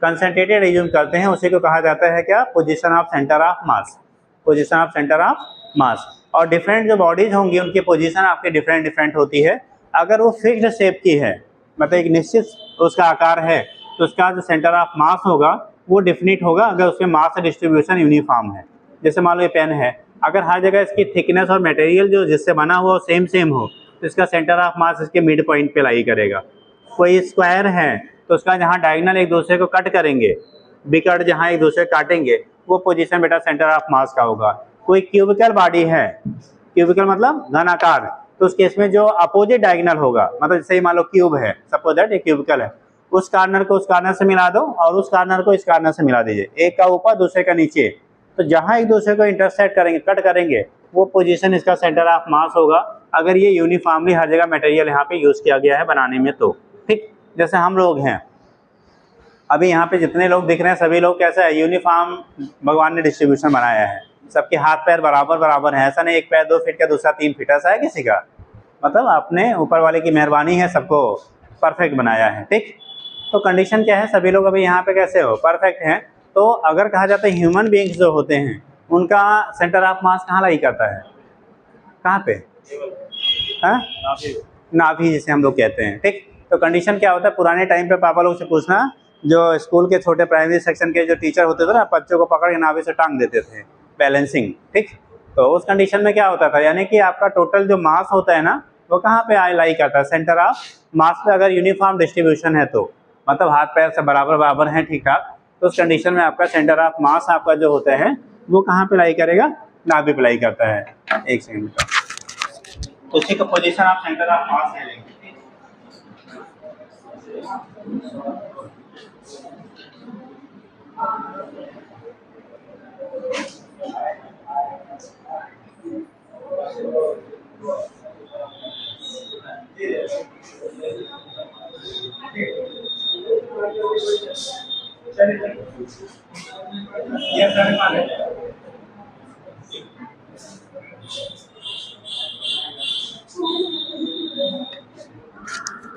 कंसंट्रेटेड एज्यूम करते हैं, उसी को कहा जाता है क्या, position of centre of mass. Position of centre of मास। और डिफरेंट जो बॉडीज होंगी उनकी पोजीशन आपकी डिफरेंट डिफरेंट होती है। अगर वो फिक्स्ड शेप की है, मतलब एक निश्चित उसका आकार है, तो उसका जो सेंटर ऑफ मास होगा वो डिफिनिट होगा अगर उसमें मास डिस्ट्रीब्यूशन यूनिफॉर्म है। जैसे मान लो ये पेन है, अगर हर जगह इसकी थिकनेस और मटेरियल जो जिससे बना हुआ सेम सेम हो, तो इसका सेंटर ऑफ मास इसके मिड पॉइंट पे लाई करेगा। कोई स्क्वायर है तो उसका जहाँ डायगोनल एक दूसरे को कट करेंगे, बिकट जहाँ एक दूसरे काटेंगे, वो पोजीशन बेटा सेंटर ऑफ मास का होगा। कोई क्यूबिकल बॉडी है, क्यूबिकल मतलब घनाकार, तो उस केस में जो अपोजिट डायगोनल होगा, मतलब जैसे मान लो क्यूब है, सपोज दैट एक क्यूबिकल है, उस कार्नर को उस कार्नर से मिला दो और उस कार्नर को इस कार्नर से मिला दीजिए, एक का ऊपर दूसरे का नीचे, तो जहाँ एक दूसरे को इंटरसेक्ट करेंगे, कट करेंगे, वो पोजीशन इसका सेंटर ऑफ मास होगा। अगर ये यूनिफॉर्मली हर जगह मटेरियल यहाँ पे यूज़ किया गया है बनाने में तो, ठीक। जैसे हम लोग हैं अभी यहाँ पे जितने लोग दिख रहे हैं सभी लोग कैसा है, यूनिफॉर्म भगवान ने डिस्ट्रीब्यूशन बनाया है, सबके हाथ पैर बराबर बराबर हैं, ऐसा नहीं एक पैर 2 फीट का दूसरा 3 फीट, ऐसा है किसी का? मतलब अपने ऊपर वाले की मेहरबानी है, सबको परफेक्ट बनाया है, ठीक। तो कंडीशन क्या है, सभी लोग अभी यहाँ पे कैसे हो, परफेक्ट हैं। तो अगर कहा जाता है ह्यूमन बींग्स जो होते हैं उनका सेंटर ऑफ मास कहाँ लाई करता है, कहाँ पे? हाँ, नाभि जिसे हम लोग कहते हैं, ठीक। तो कंडीशन क्या होता है, पुराने टाइम पे पापा लोग से पूछना, जो स्कूल के छोटे प्राइमरी सेक्शन के जो टीचर होते थे ना, बच्चों को पकड़ के नाभि से टांग देते थे, बैलेंसिंग, ठीक। तो उस कंडीशन में क्या होता था, यानी कि आपका टोटल जो मास होता है ना, वो कहाँ पे लाई करता है, सेंटर ऑफ मास पे। अगर यूनिफॉर्म डिस्ट्रीब्यूशन है तो मतलब हाथ पैर सब बराबर बराबर हैं, ठीक ठाक, तो उस कंडीशन में आपका सेंटर ऑफ मास आपका जो होता है वो कहाँ पे लाई करेगा, नाभि पे लाई करता है। एक सेकंड का, तो उसी का पोजीशन आप सेंटर ऑफ मास ले लेंगे।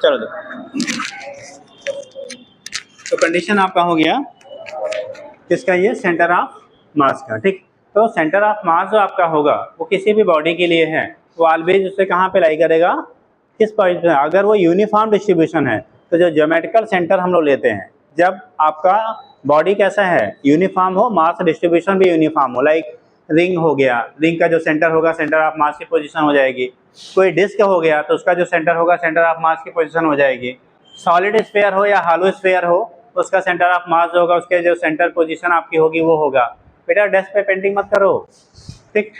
चलो तो कंडीशन आपका हो गया किसका, ये सेंटर ऑफ मास का, ठीक। तो सेंटर ऑफ मास जो आपका होगा वो किसी भी बॉडी के लिए है, वो ऑलवेज उससे कहाँ पे लाई करेगा, किस पॉइंट पे। अगर वो यूनिफॉर्म डिस्ट्रीब्यूशन है तो जो ज्योमेट्रिकल सेंटर हम लोग लेते हैं, जब आपका बॉडी कैसा है, यूनिफॉर्म हो, मास डिस्ट्रीब्यूशन भी यूनिफॉर्म हो, लाइक रिंग हो गया, रिंग का जो सेंटर होगा सेंटर ऑफ मास की पोजीशन हो जाएगी। कोई डिस्क हो गया तो उसका जो सेंटर होगा सेंटर ऑफ मास की पोजीशन हो जाएगी। सॉलिड स्फीयर हो या हॉलो स्फीयर हो, उसका सेंटर ऑफ मास होगा, उसके जो सेंटर पोजीशन आपकी होगी वो होगा। बेटा डेस्क पे पेंटिंग मत करो, ठीक।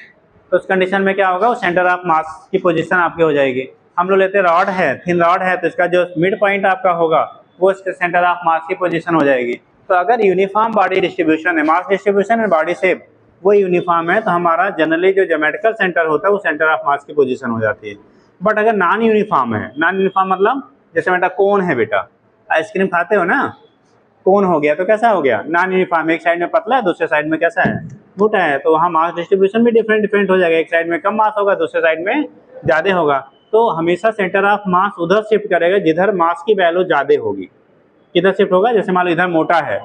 तो उस कंडीशन में क्या होगा, वो सेंटर ऑफ मास की पोजीशन आपकी हो जाएगी। हम लोग लेते हैं रॉड है, थिन रॉड है, तो इसका जो मिड पॉइंट आपका होगा वो इसके सेंटर ऑफ मास की पोजीशन हो जाएगी। तो अगर यूनिफॉर्म बॉडी डिस्ट्रीब्यूशन है, mass distribution and body shape वो यूनिफॉर्म है, तो हमारा जनरली जो ज्योमेट्रिकल सेंटर होता है वो सेंटर ऑफ मास की पोजीशन हो जाती है। बट अगर नॉन यूनिफॉर्म है, नॉन यूनिफॉर्म मतलब जैसे बेटा कोन है, बेटा आइसक्रीम खाते हो ना, कोन हो गया तो कैसा हो गया, नॉन यूनिफॉर्म, एक साइड में पतला है दूसरे साइड में कैसा है, मोटा है, तो वहाँ मास डिस्ट्रीब्यूशन भी डिफरेंट हो जाएगा, एक साइड में कम मास होगा दूसरे साइड में ज़्यादा होगा। तो हमेशा सेंटर ऑफ मास उधर शिफ्ट करेगा जिधर मास की वैल्यू ज़्यादा होगी। किधर शिफ्ट होगा, जैसे मान लो इधर मोटा है,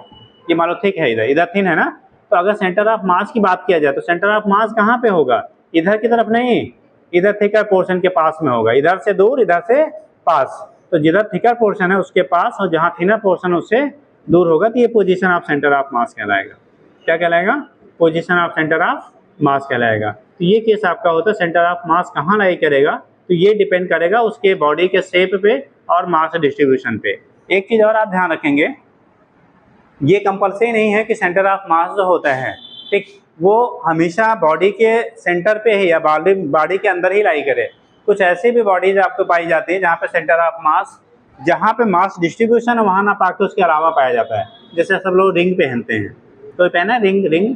ये मान लो थिक है, इधर इधर थिन है ना, तो अगर सेंटर ऑफ मास की बात किया जाए तो सेंटर ऑफ मास कहाँ पे होगा, इधर की तरफ नहीं, इधर थिकर पोर्शन के पास में होगा, इधर से दूर इधर से पास। तो जिधर थिकर पोर्शन है उसके पास और जहाँ थिनर पोर्शन है उससे दूर होगा, तो ये पोजीशन ऑफ सेंटर ऑफ मास कहलाएगा। क्या कहलाएगा, पोजीशन ऑफ सेंटर ऑफ मास कहलाएगा। तो ये केस आपका होता है सेंटर ऑफ मास कहाँ लाई करेगा, तो ये डिपेंड करेगा उसके बॉडी के शेप पे और मास डिस्ट्रीब्यूशन पे। एक चीज़ और आप ध्यान रखेंगे, ये कंपल्सरी नहीं है कि सेंटर ऑफ मास जो होता है, ठीक, वो हमेशा बॉडी के सेंटर पे ही या बॉडी के अंदर ही लाई करे। कुछ ऐसी भी बॉडीज आपको पाई जाती है जहाँ पे सेंटर ऑफ मास, जहाँ पे मास डिस्ट्रीब्यूशन है वहाँ ना पाके उसके अलावा पाया जाता है। जैसे सब लोग रिंग पहनते हैं, कोई पहना है रिंग,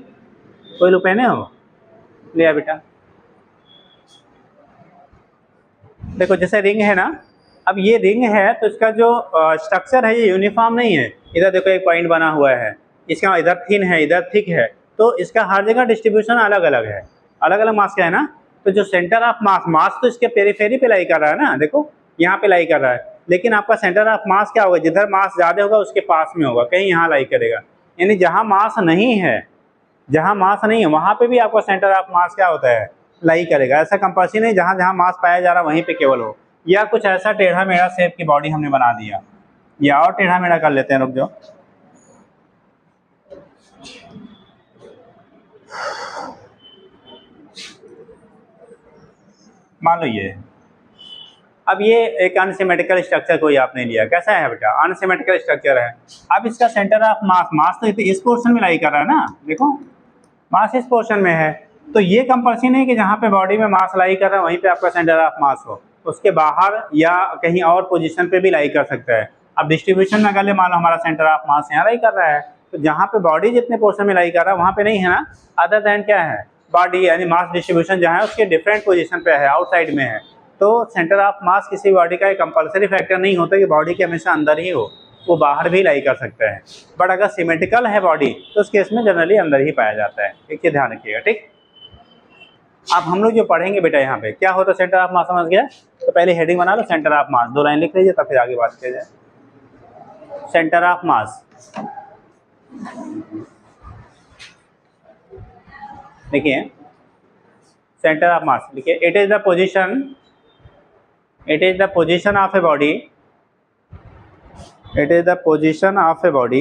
कोई लोग पहने हो, लिया बेटा, देखो जैसे रिंग है ना, अब ये रिंग है तो इसका जो स्ट्रक्चर है ये यूनिफॉर्म नहीं है। इधर देखो एक पॉइंट बना हुआ है, इसका इधर थिन है इधर थिक है, तो इसका हर जगह डिस्ट्रीब्यूशन अलग अलग है, अलग अलग मास का है ना। तो जो सेंटर ऑफ मास तो इसके पेरीफेरी पे लाई कर रहा है ना, देखो यहाँ पे लाई कर रहा है, लेकिन आपका सेंटर ऑफ मास क्या होगा, जिधर मास ज़्यादा होगा उसके पास में होगा, कहीं यहाँ लाई करेगा। यानी जहाँ मास नहीं है, जहाँ मास नहीं है वहाँ पे भी आपका सेंटर ऑफ मास क्या होता है, लाई करेगा। ऐसा कंपल्सरी नहीं जहाँ जहाँ मास पाया जा रहा है वहीं पे केवल हो, या कुछ ऐसा टेढ़ा मेढ़ा शेप की बॉडी हमने बना दिया, या और टेढ़ा मेढ़ा कर लेते हैं, रुक जाओ। मान लो ये, अब ये एक अनसिमेट्रिकल स्ट्रक्चर कोई आपने लिया, कैसा है बेटा, अनसिमेट्रिकल स्ट्रक्चर है। अब इसका सेंटर ऑफ मास तो इस पोर्शन में लाई कर रहा है ना, देखो मास इस पोर्शन में है, तो ये कंपल्सरी नहीं कि जहाँ पे बॉडी में मास लाई कर रहा है वहीं पे आपका सेंटर ऑफ मास हो, उसके बाहर या कहीं और पोजीशन पे भी लाई कर सकता है। अब डिस्ट्रीब्यूशन में अगर मान लो हमारा सेंटर ऑफ मास यहाँ लाई कर रहा है, तो जहाँ पे बॉडी जितने पोर्शन में लाई कर रहा है वहाँ पे नहीं है ना, अदर दैन क्या है, बॉडी यानी मास डिस्ट्रीब्यूशन जहाँ है उसके डिफरेंट पोजीशन पे है, आउटसाइड में है। तो सेंटर ऑफ मास किसी बॉडी का एक कंपल्सरी फैक्टर नहीं होता कि बॉडी के हमेशा अंदर ही हो, वो बाहर भी लाई कर सकता है। बट अगर सिमेट्रिकल है बॉडी तो उस केस में जनरली अंदर ही पाया जाता है, एक चीज़ ध्यान रखिएगा, ठीक। अब हम लोग जो पढ़ेंगे बेटा यहाँ पे क्या होता है, सेंटर ऑफ मास समझ गया, तो पहले हेडिंग बना लो सेंटर ऑफ मास, 2 लाइन लिख लीजिए तब फिर आगे बात किया जाए। सेंटर ऑफ मास देखिए, सेंटर ऑफ मास लिखिए, it is the position of a body, it is the position of a body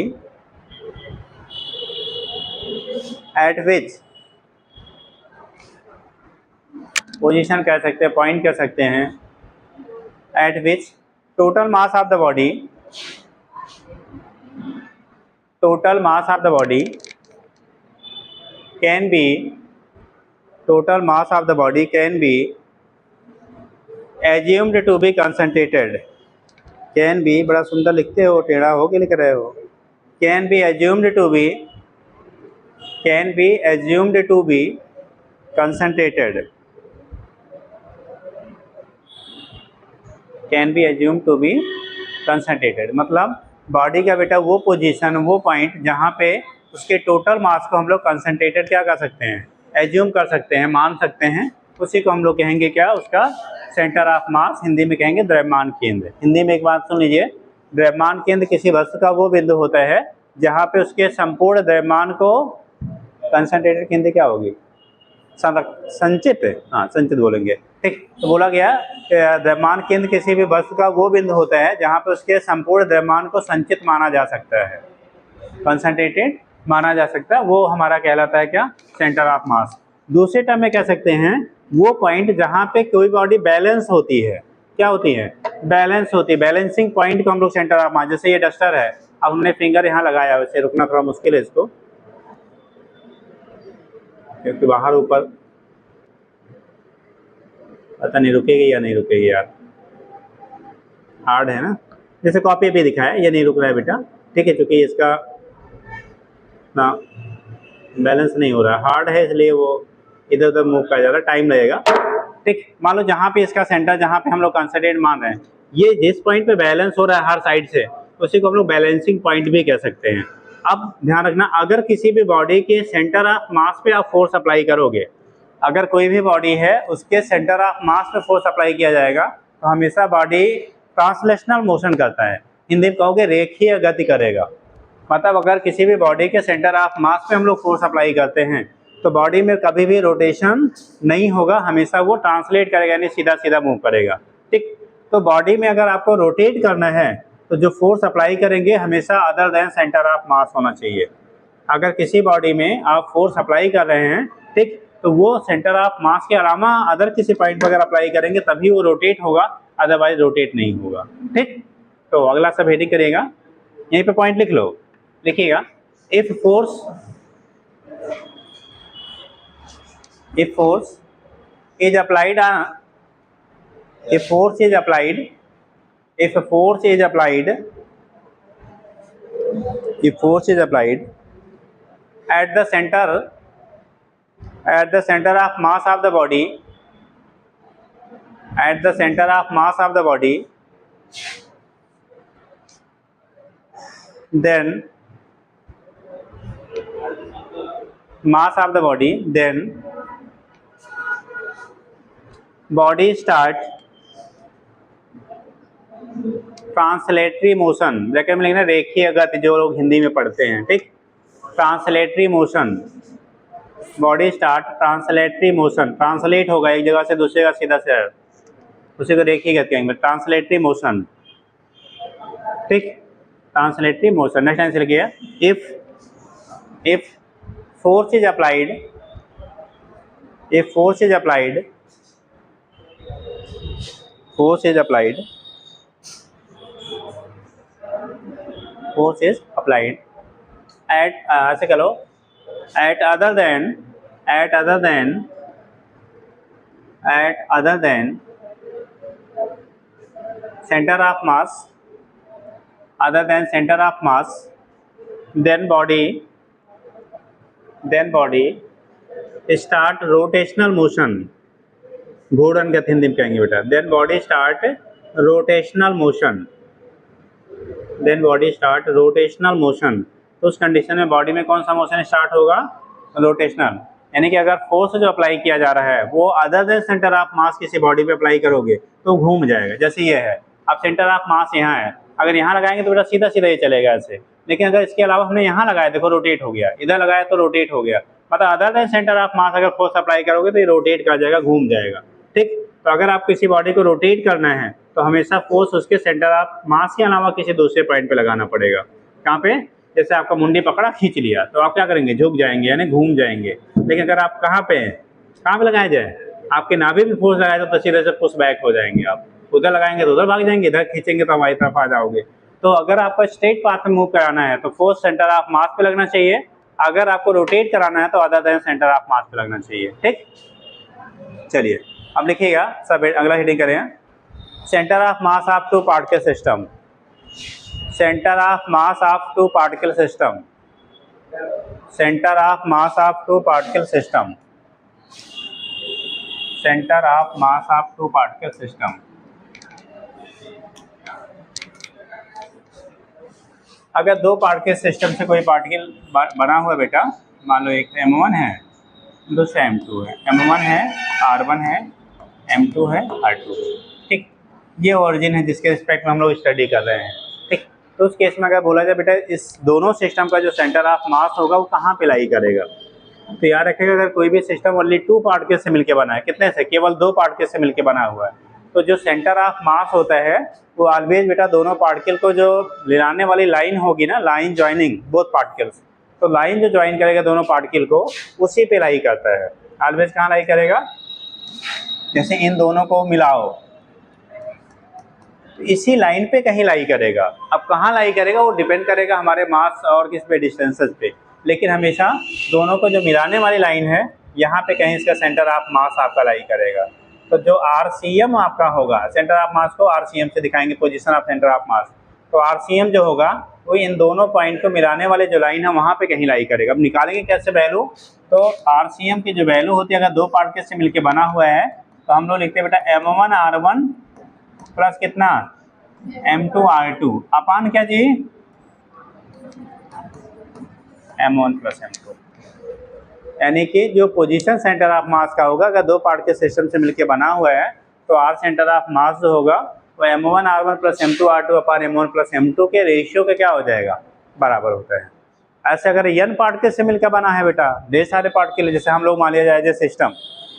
at which, position कह सकते हैं, पॉइंट कह सकते हैं, at which total mass of the body can be assumed to be concentrated, can be, बड़ा सुंदर लिखते हो, टेढ़ा हो के लिख रहे हो, can be assumed to be concentrated, can be assumed to be concentrated मतलब बॉडी का बेटा वो पोजीशन, वो पॉइंट जहाँ पे उसके टोटल मास को हम लोग कंसंट्रेटेड क्या कर सकते हैं, एज्यूम कर सकते हैं, मान सकते हैं, उसी को हम लोग कहेंगे क्या, उसका सेंटर ऑफ मास, हिंदी में कहेंगे द्रव्यमान केंद्र। हिंदी में एक बात सुन लीजिए, द्रव्यमान केंद्र किसी वस्तु का वो बिंदु होता है जहाँ पे उसके संपूर्ण द्रव्यमान को, कंसंट्रेटेड केंद्र क्या होगी, संचित, हाँ संचित बोलेंगे, ठीक। तो बोला गया द्रव्यमान केंद्र किसी भी वस्तु का वो बिंदु होता है जहाँ पे उसके संपूर्ण द्रव्यमान को संचित माना जा सकता है, कंसंट्रेटेड माना जा सकता है, वो हमारा कहलाता है क्या, सेंटर ऑफ मास। दूसरे टर्म में कह सकते हैं वो पॉइंट जहाँ पे कोई बॉडी बैलेंस होती है, क्या होती है, बैलेंस होती है, बैलेंसिंग पॉइंट को हम लोग सेंटर ऑफ मास, जैसे ये डस्टर है, अब हमने फिंगर यहाँ लगाया, वैसे रुकना थोड़ा मुश्किल है इसको, क्योंकि बाहर ऊपर पता नहीं रुकेगी या नहीं रुकेगी यार, हार्ड है ना, जैसे कॉपी पे दिखा है ये नहीं रुक रहा है बेटा, ठीक है, क्योंकि इसका ना बैलेंस नहीं हो रहा है, हार्ड है इसलिए वो इधर उधर मूव कर जा रहा है, टाइम लगेगा। ठीक, मान लो जहाँ पे इसका सेंटर, जहाँ पे हम लोग कंसंट्रेट मान रहे हैं, ये जिस पॉइंट पे बैलेंस हो रहा है हर साइड से, उसी को हम लोग बैलेंसिंग पॉइंट भी कह सकते हैं। अब ध्यान रखना, अगर किसी भी बॉडी के सेंटर ऑफ मास पे आप फोर्स अप्लाई करोगे, अगर कोई भी बॉडी है उसके सेंटर ऑफ मास पे फोर्स अप्लाई किया जाएगा तो हमेशा बॉडी ट्रांसलेशनल मोशन करता है, हिंदी में कहोगे रेखीय गति करेगा। मतलब अगर किसी भी बॉडी के सेंटर ऑफ मास पे हम लोग फोर्स अप्लाई करते हैं तो बॉडी में कभी भी रोटेशन नहीं होगा, हमेशा वो ट्रांसलेट करेगा, यानी सीधा सीधा मूव करेगा। ठीक, तो बॉडी में अगर आपको रोटेट करना है तो जो फोर्स अप्लाई करेंगे हमेशा अदर देन सेंटर ऑफ मास होना चाहिए। अगर किसी बॉडी में आप फोर्स अप्लाई कर रहे हैं, ठीक, तो वो सेंटर ऑफ मास के अलावा अदर किसी पॉइंट पर अगर अप्लाई करेंगे तभी वो रोटेट होगा, अदरवाइज रोटेट नहीं होगा। ठीक, तो अगला सब हेडिंग करिएगा, यहीं पे पॉइंट लिख लो, लिखिएगा, if force is applied if force is applied at the center of mass of the body, then body start translatory motion, bracket में लिखना रेखीय गति, जो लोग हिंदी में पढ़ते हैं। ठीक, translatory motion, body start translatory motion, translate होगा एक जगह से दूसरी जगह सीधा से, उसी को रेखीय गति कहेंगे, ट्रांसलेटरी मोशन। ठीक, ट्रांसलेटरी मोशन। नेक्स्ट लाइन से लिखिए, if force is applied at ऐसे करो, at other than center of mass, then body start rotational motion, घूर्णन गति हिंदी में कहेंगे बेटा, then body start rotational motion, तो उस कंडीशन में बॉडी में कौन सा मोशन स्टार्ट होगा, रोटेशनल, यानी कि अगर फोर्स जो अप्लाई किया जा रहा है वो अदर देन सेंटर ऑफ मास किसी बॉडी पे अप्लाई करोगे तो घूम जाएगा। जैसे ये है, अब सेंटर ऑफ मास यहाँ है, अगर यहाँ लगाएंगे तो बेटा सीधा सीधा ये चलेगा ऐसे, लेकिन अगर इसके अलावा हमने यहाँ लगाया, देखो रोटेट हो गया, इधर लगाया तो रोटेट हो गया, मतलब अदर देन सेंटर ऑफ मास अगर फोर्स अप्लाई करोगे तो ये रोटेट कर जाएगा, घूम जाएगा। ठीक, तो अगर आप किसी बॉडी को रोटेट करना है तो हमेशा फोर्स उसके सेंटर ऑफ मास के अलावा किसी दूसरे पॉइंट पे लगाना पड़ेगा। कहाँ पे, जैसे आपका मुंडी पकड़ा, खींच लिया, तो आप क्या करेंगे, झुक जाएंगे, यानी घूम जाएंगे। लेकिन अगर आप कहाँ पे हैं, कहाँ पे लगाया जाए, आपके नाभि में फोर्स लगाया तो सीधे से पुश बैक हो जाएंगे, आप उधर लगाएंगे तो उधर भाग जाएंगे, इधर खींचेंगे तो हमारी तरफ आ जाओगे। तो अगर आपको स्ट्रेट पाथ में मूव कराना है तो फोर्स सेंटर ऑफ मास पे लगना चाहिए, अगर आपको रोटेट कराना है तो अदर देन सेंटर ऑफ मास पे लगना चाहिए। ठीक, चलिए अब लिखिएगा सब, अगला हेडिंग करें, centre of mass of two particle system, centre of mass of two particle system, centre of mass of two particle system, centre of mass of two particle system. अगर दो पार्टिकल सिस्टम से कोई पार्टिकल बना हुआ बेटा, मान लो एक M1 है, दूसरा M2 है, M1 है, R1 है, M2 है, R2। ठीक, ये ओरिजिन है जिसके रिस्पेक्ट में हम लोग स्टडी कर रहे हैं। ठीक, तो उस केस में अगर बोला जाए बेटा इस दोनों सिस्टम का जो सेंटर ऑफ मास होगा वो कहाँ पे लाई करेगा, तो याद रखिएगा अगर कोई भी सिस्टम ओनली टू पार्टिकल से मिलकर बना है, कितने से, केवल दो पार्टिकल से मिलकर बना हुआ है, तो जो सेंटर ऑफ मास होता है वो ऑलवेज बेटा दोनों पार्टिकल को जो मिलाने वाली लाइन होगी ना, लाइन ज्वाइनिंग बोथ पार्टिकल्स, तो लाइन जो ज्वाइन करेगा दोनों पार्टिकल को उसी पे लाई करता है। ऑलवेज कहाँ लाई करेगा, जैसे इन दोनों को मिलाओ तो इसी लाइन पे कहीं लाई करेगा। अब कहाँ लाई करेगा वो डिपेंड करेगा हमारे मास और किस पे, डिस्टेंसेस पे, लेकिन हमेशा दोनों को जो मिलाने वाली लाइन है यहाँ पे कहीं इसका सेंटर ऑफ मास आपका लाई करेगा। तो जो RCM आपका होगा, सेंटर ऑफ मास को RCM से दिखाएंगे, पोजीशन ऑफ सेंटर ऑफ मास। तो RCM जो होगा वो इन दोनों पॉइंट को मिलाने वाले जो लाइन है वहाँ पे कहीं लाई करेगा। अब निकालेंगे कैसे वैल्यू? तो RCM की जो वैल्यू होती है, अगर दो पार्ट से मिलकर बना हुआ है तो हम लोग लिखते हैं बेटा M1R1 प्लस कितना M2R2 अपान क्या जी M1 प्लस M2। यानी कि जो पोजीशन सेंटर ऑफ मास का होगा, अगर दो पार्ट के सिस्टम से मिलकर बना हुआ है तो R सेंटर ऑफ मास जो होगा वो M1R1 plus M2R2 upon M1 plus M2 के रेशियो के क्या हो जाएगा, बराबर होता है। ऐसे अगर n पार्ट के से मिलकर बना है बेटा ढेर सारे पार्ट के लिए, जैसे हम लोग मान लिया जाए एज ए सिस्टम,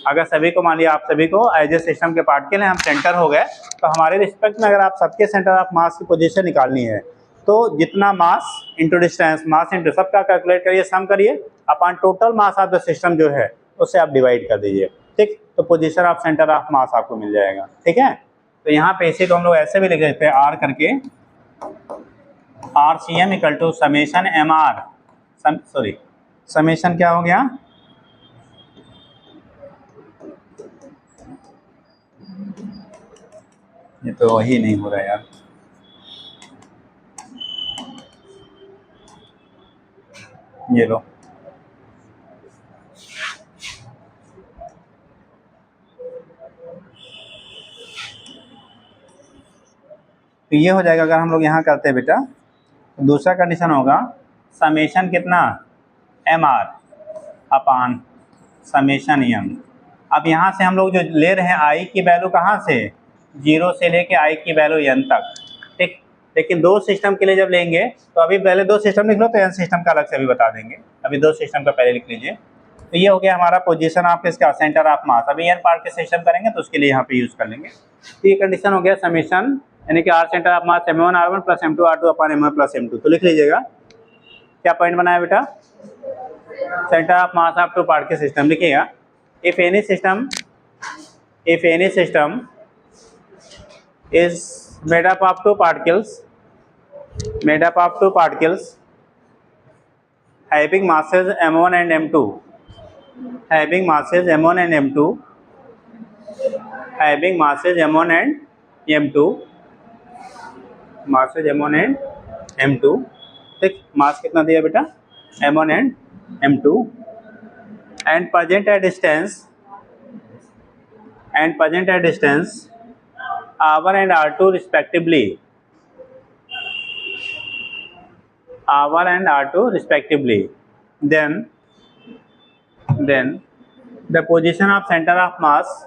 अगर सभी को मान लिया आप सभी को एज ए सिस्टम के पार्ट के लिए हम सेंटर हो गए, तो हमारे रिस्पेक्ट में अगर आप सबके सेंटर ऑफ मास की पोजीशन निकालनी है तो जितना mass into distance, mass into सबका कैलकुलेट करिए, सम करिए upon total mass of the system जो है उससे आप डिवाइड कर दीजिए, ठीक। तो पोजीशन ऑफ सेंटर ऑफ मास आपको मिल जाएगा, ठीक है। तो यहाँ पे इसे तो हम लोग ऐसे भी लिख देते हैं R करके, RCM equal to summation MR, sorry summation क्या हो गया, ये तो वही नहीं हो रहा यार, ये लो तो ये हो जाएगा। अगर हम लोग यहाँ करते हैं बेटा तो दूसरा कंडीशन होगा समेशन कितना MR अपान समेशन M। अब यहाँ से हम लोग जो ले रहे हैं I की वैल्यू कहाँ से, 0 से लेके I की वैल्यू n तक, ठीक। लेकिन दो सिस्टम के लिए जब लेंगे तो अभी पहले दो सिस्टम लिख लो, तो n सिस्टम का अलग से अभी बता देंगे, अभी दो सिस्टम का पहले लिख लीजिए। तो ये हो गया हमारा पोजीशन ऑफ किसका, सेंटर ऑफ मास। अभी n पार्ट के सिस्टम करेंगे तो उसके लिए यहाँ पे यूज़ कर लेंगे। तो ये कंडीशन हो गया समेशन, यानी कि R centre of mass M1R1 plus M2R2 upon M1 plus M2। तो लिख लीजिएगा क्या पॉइंट बनाया बेटा, centre of mass of two part के सिस्टम लिखिएगा। If any system is made up of two particles having masses M1 and M2, having masses M1 and M2, ठीक। मास कितना दिया बेटा M1 and M2 and present at distance R1 and R2 respectively, then the position of center of mass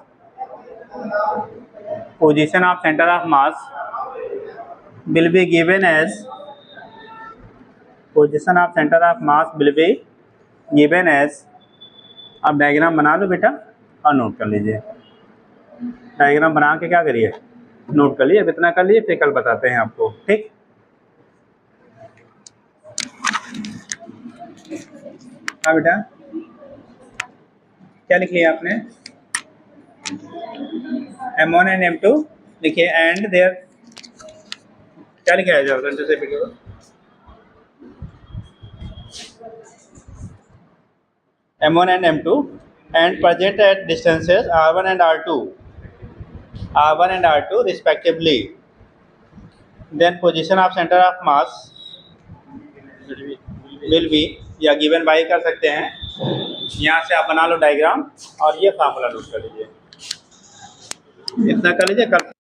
will be given as अब डायग्राम बना लो बेटा और नोट कर लीजिए। डायग्राम बना के क्या करिए, नोट कर लिए, अब इतना कर लिए, फिर कल बताते हैं आपको, ठीक। हाँ बेटा क्या लिख लिया आपने, M1 and M2 लिखिए एंड देयर क्या लिखा है, जब से video M1 and M2 and present at distances R1 and R2 respectively, then position of center of mass will be या given by कर सकते हैं, यहाँ से आप बना लो डायग्राम और ये फार्मूला नोट कर लीजिए, इतना कर लीजिए। कल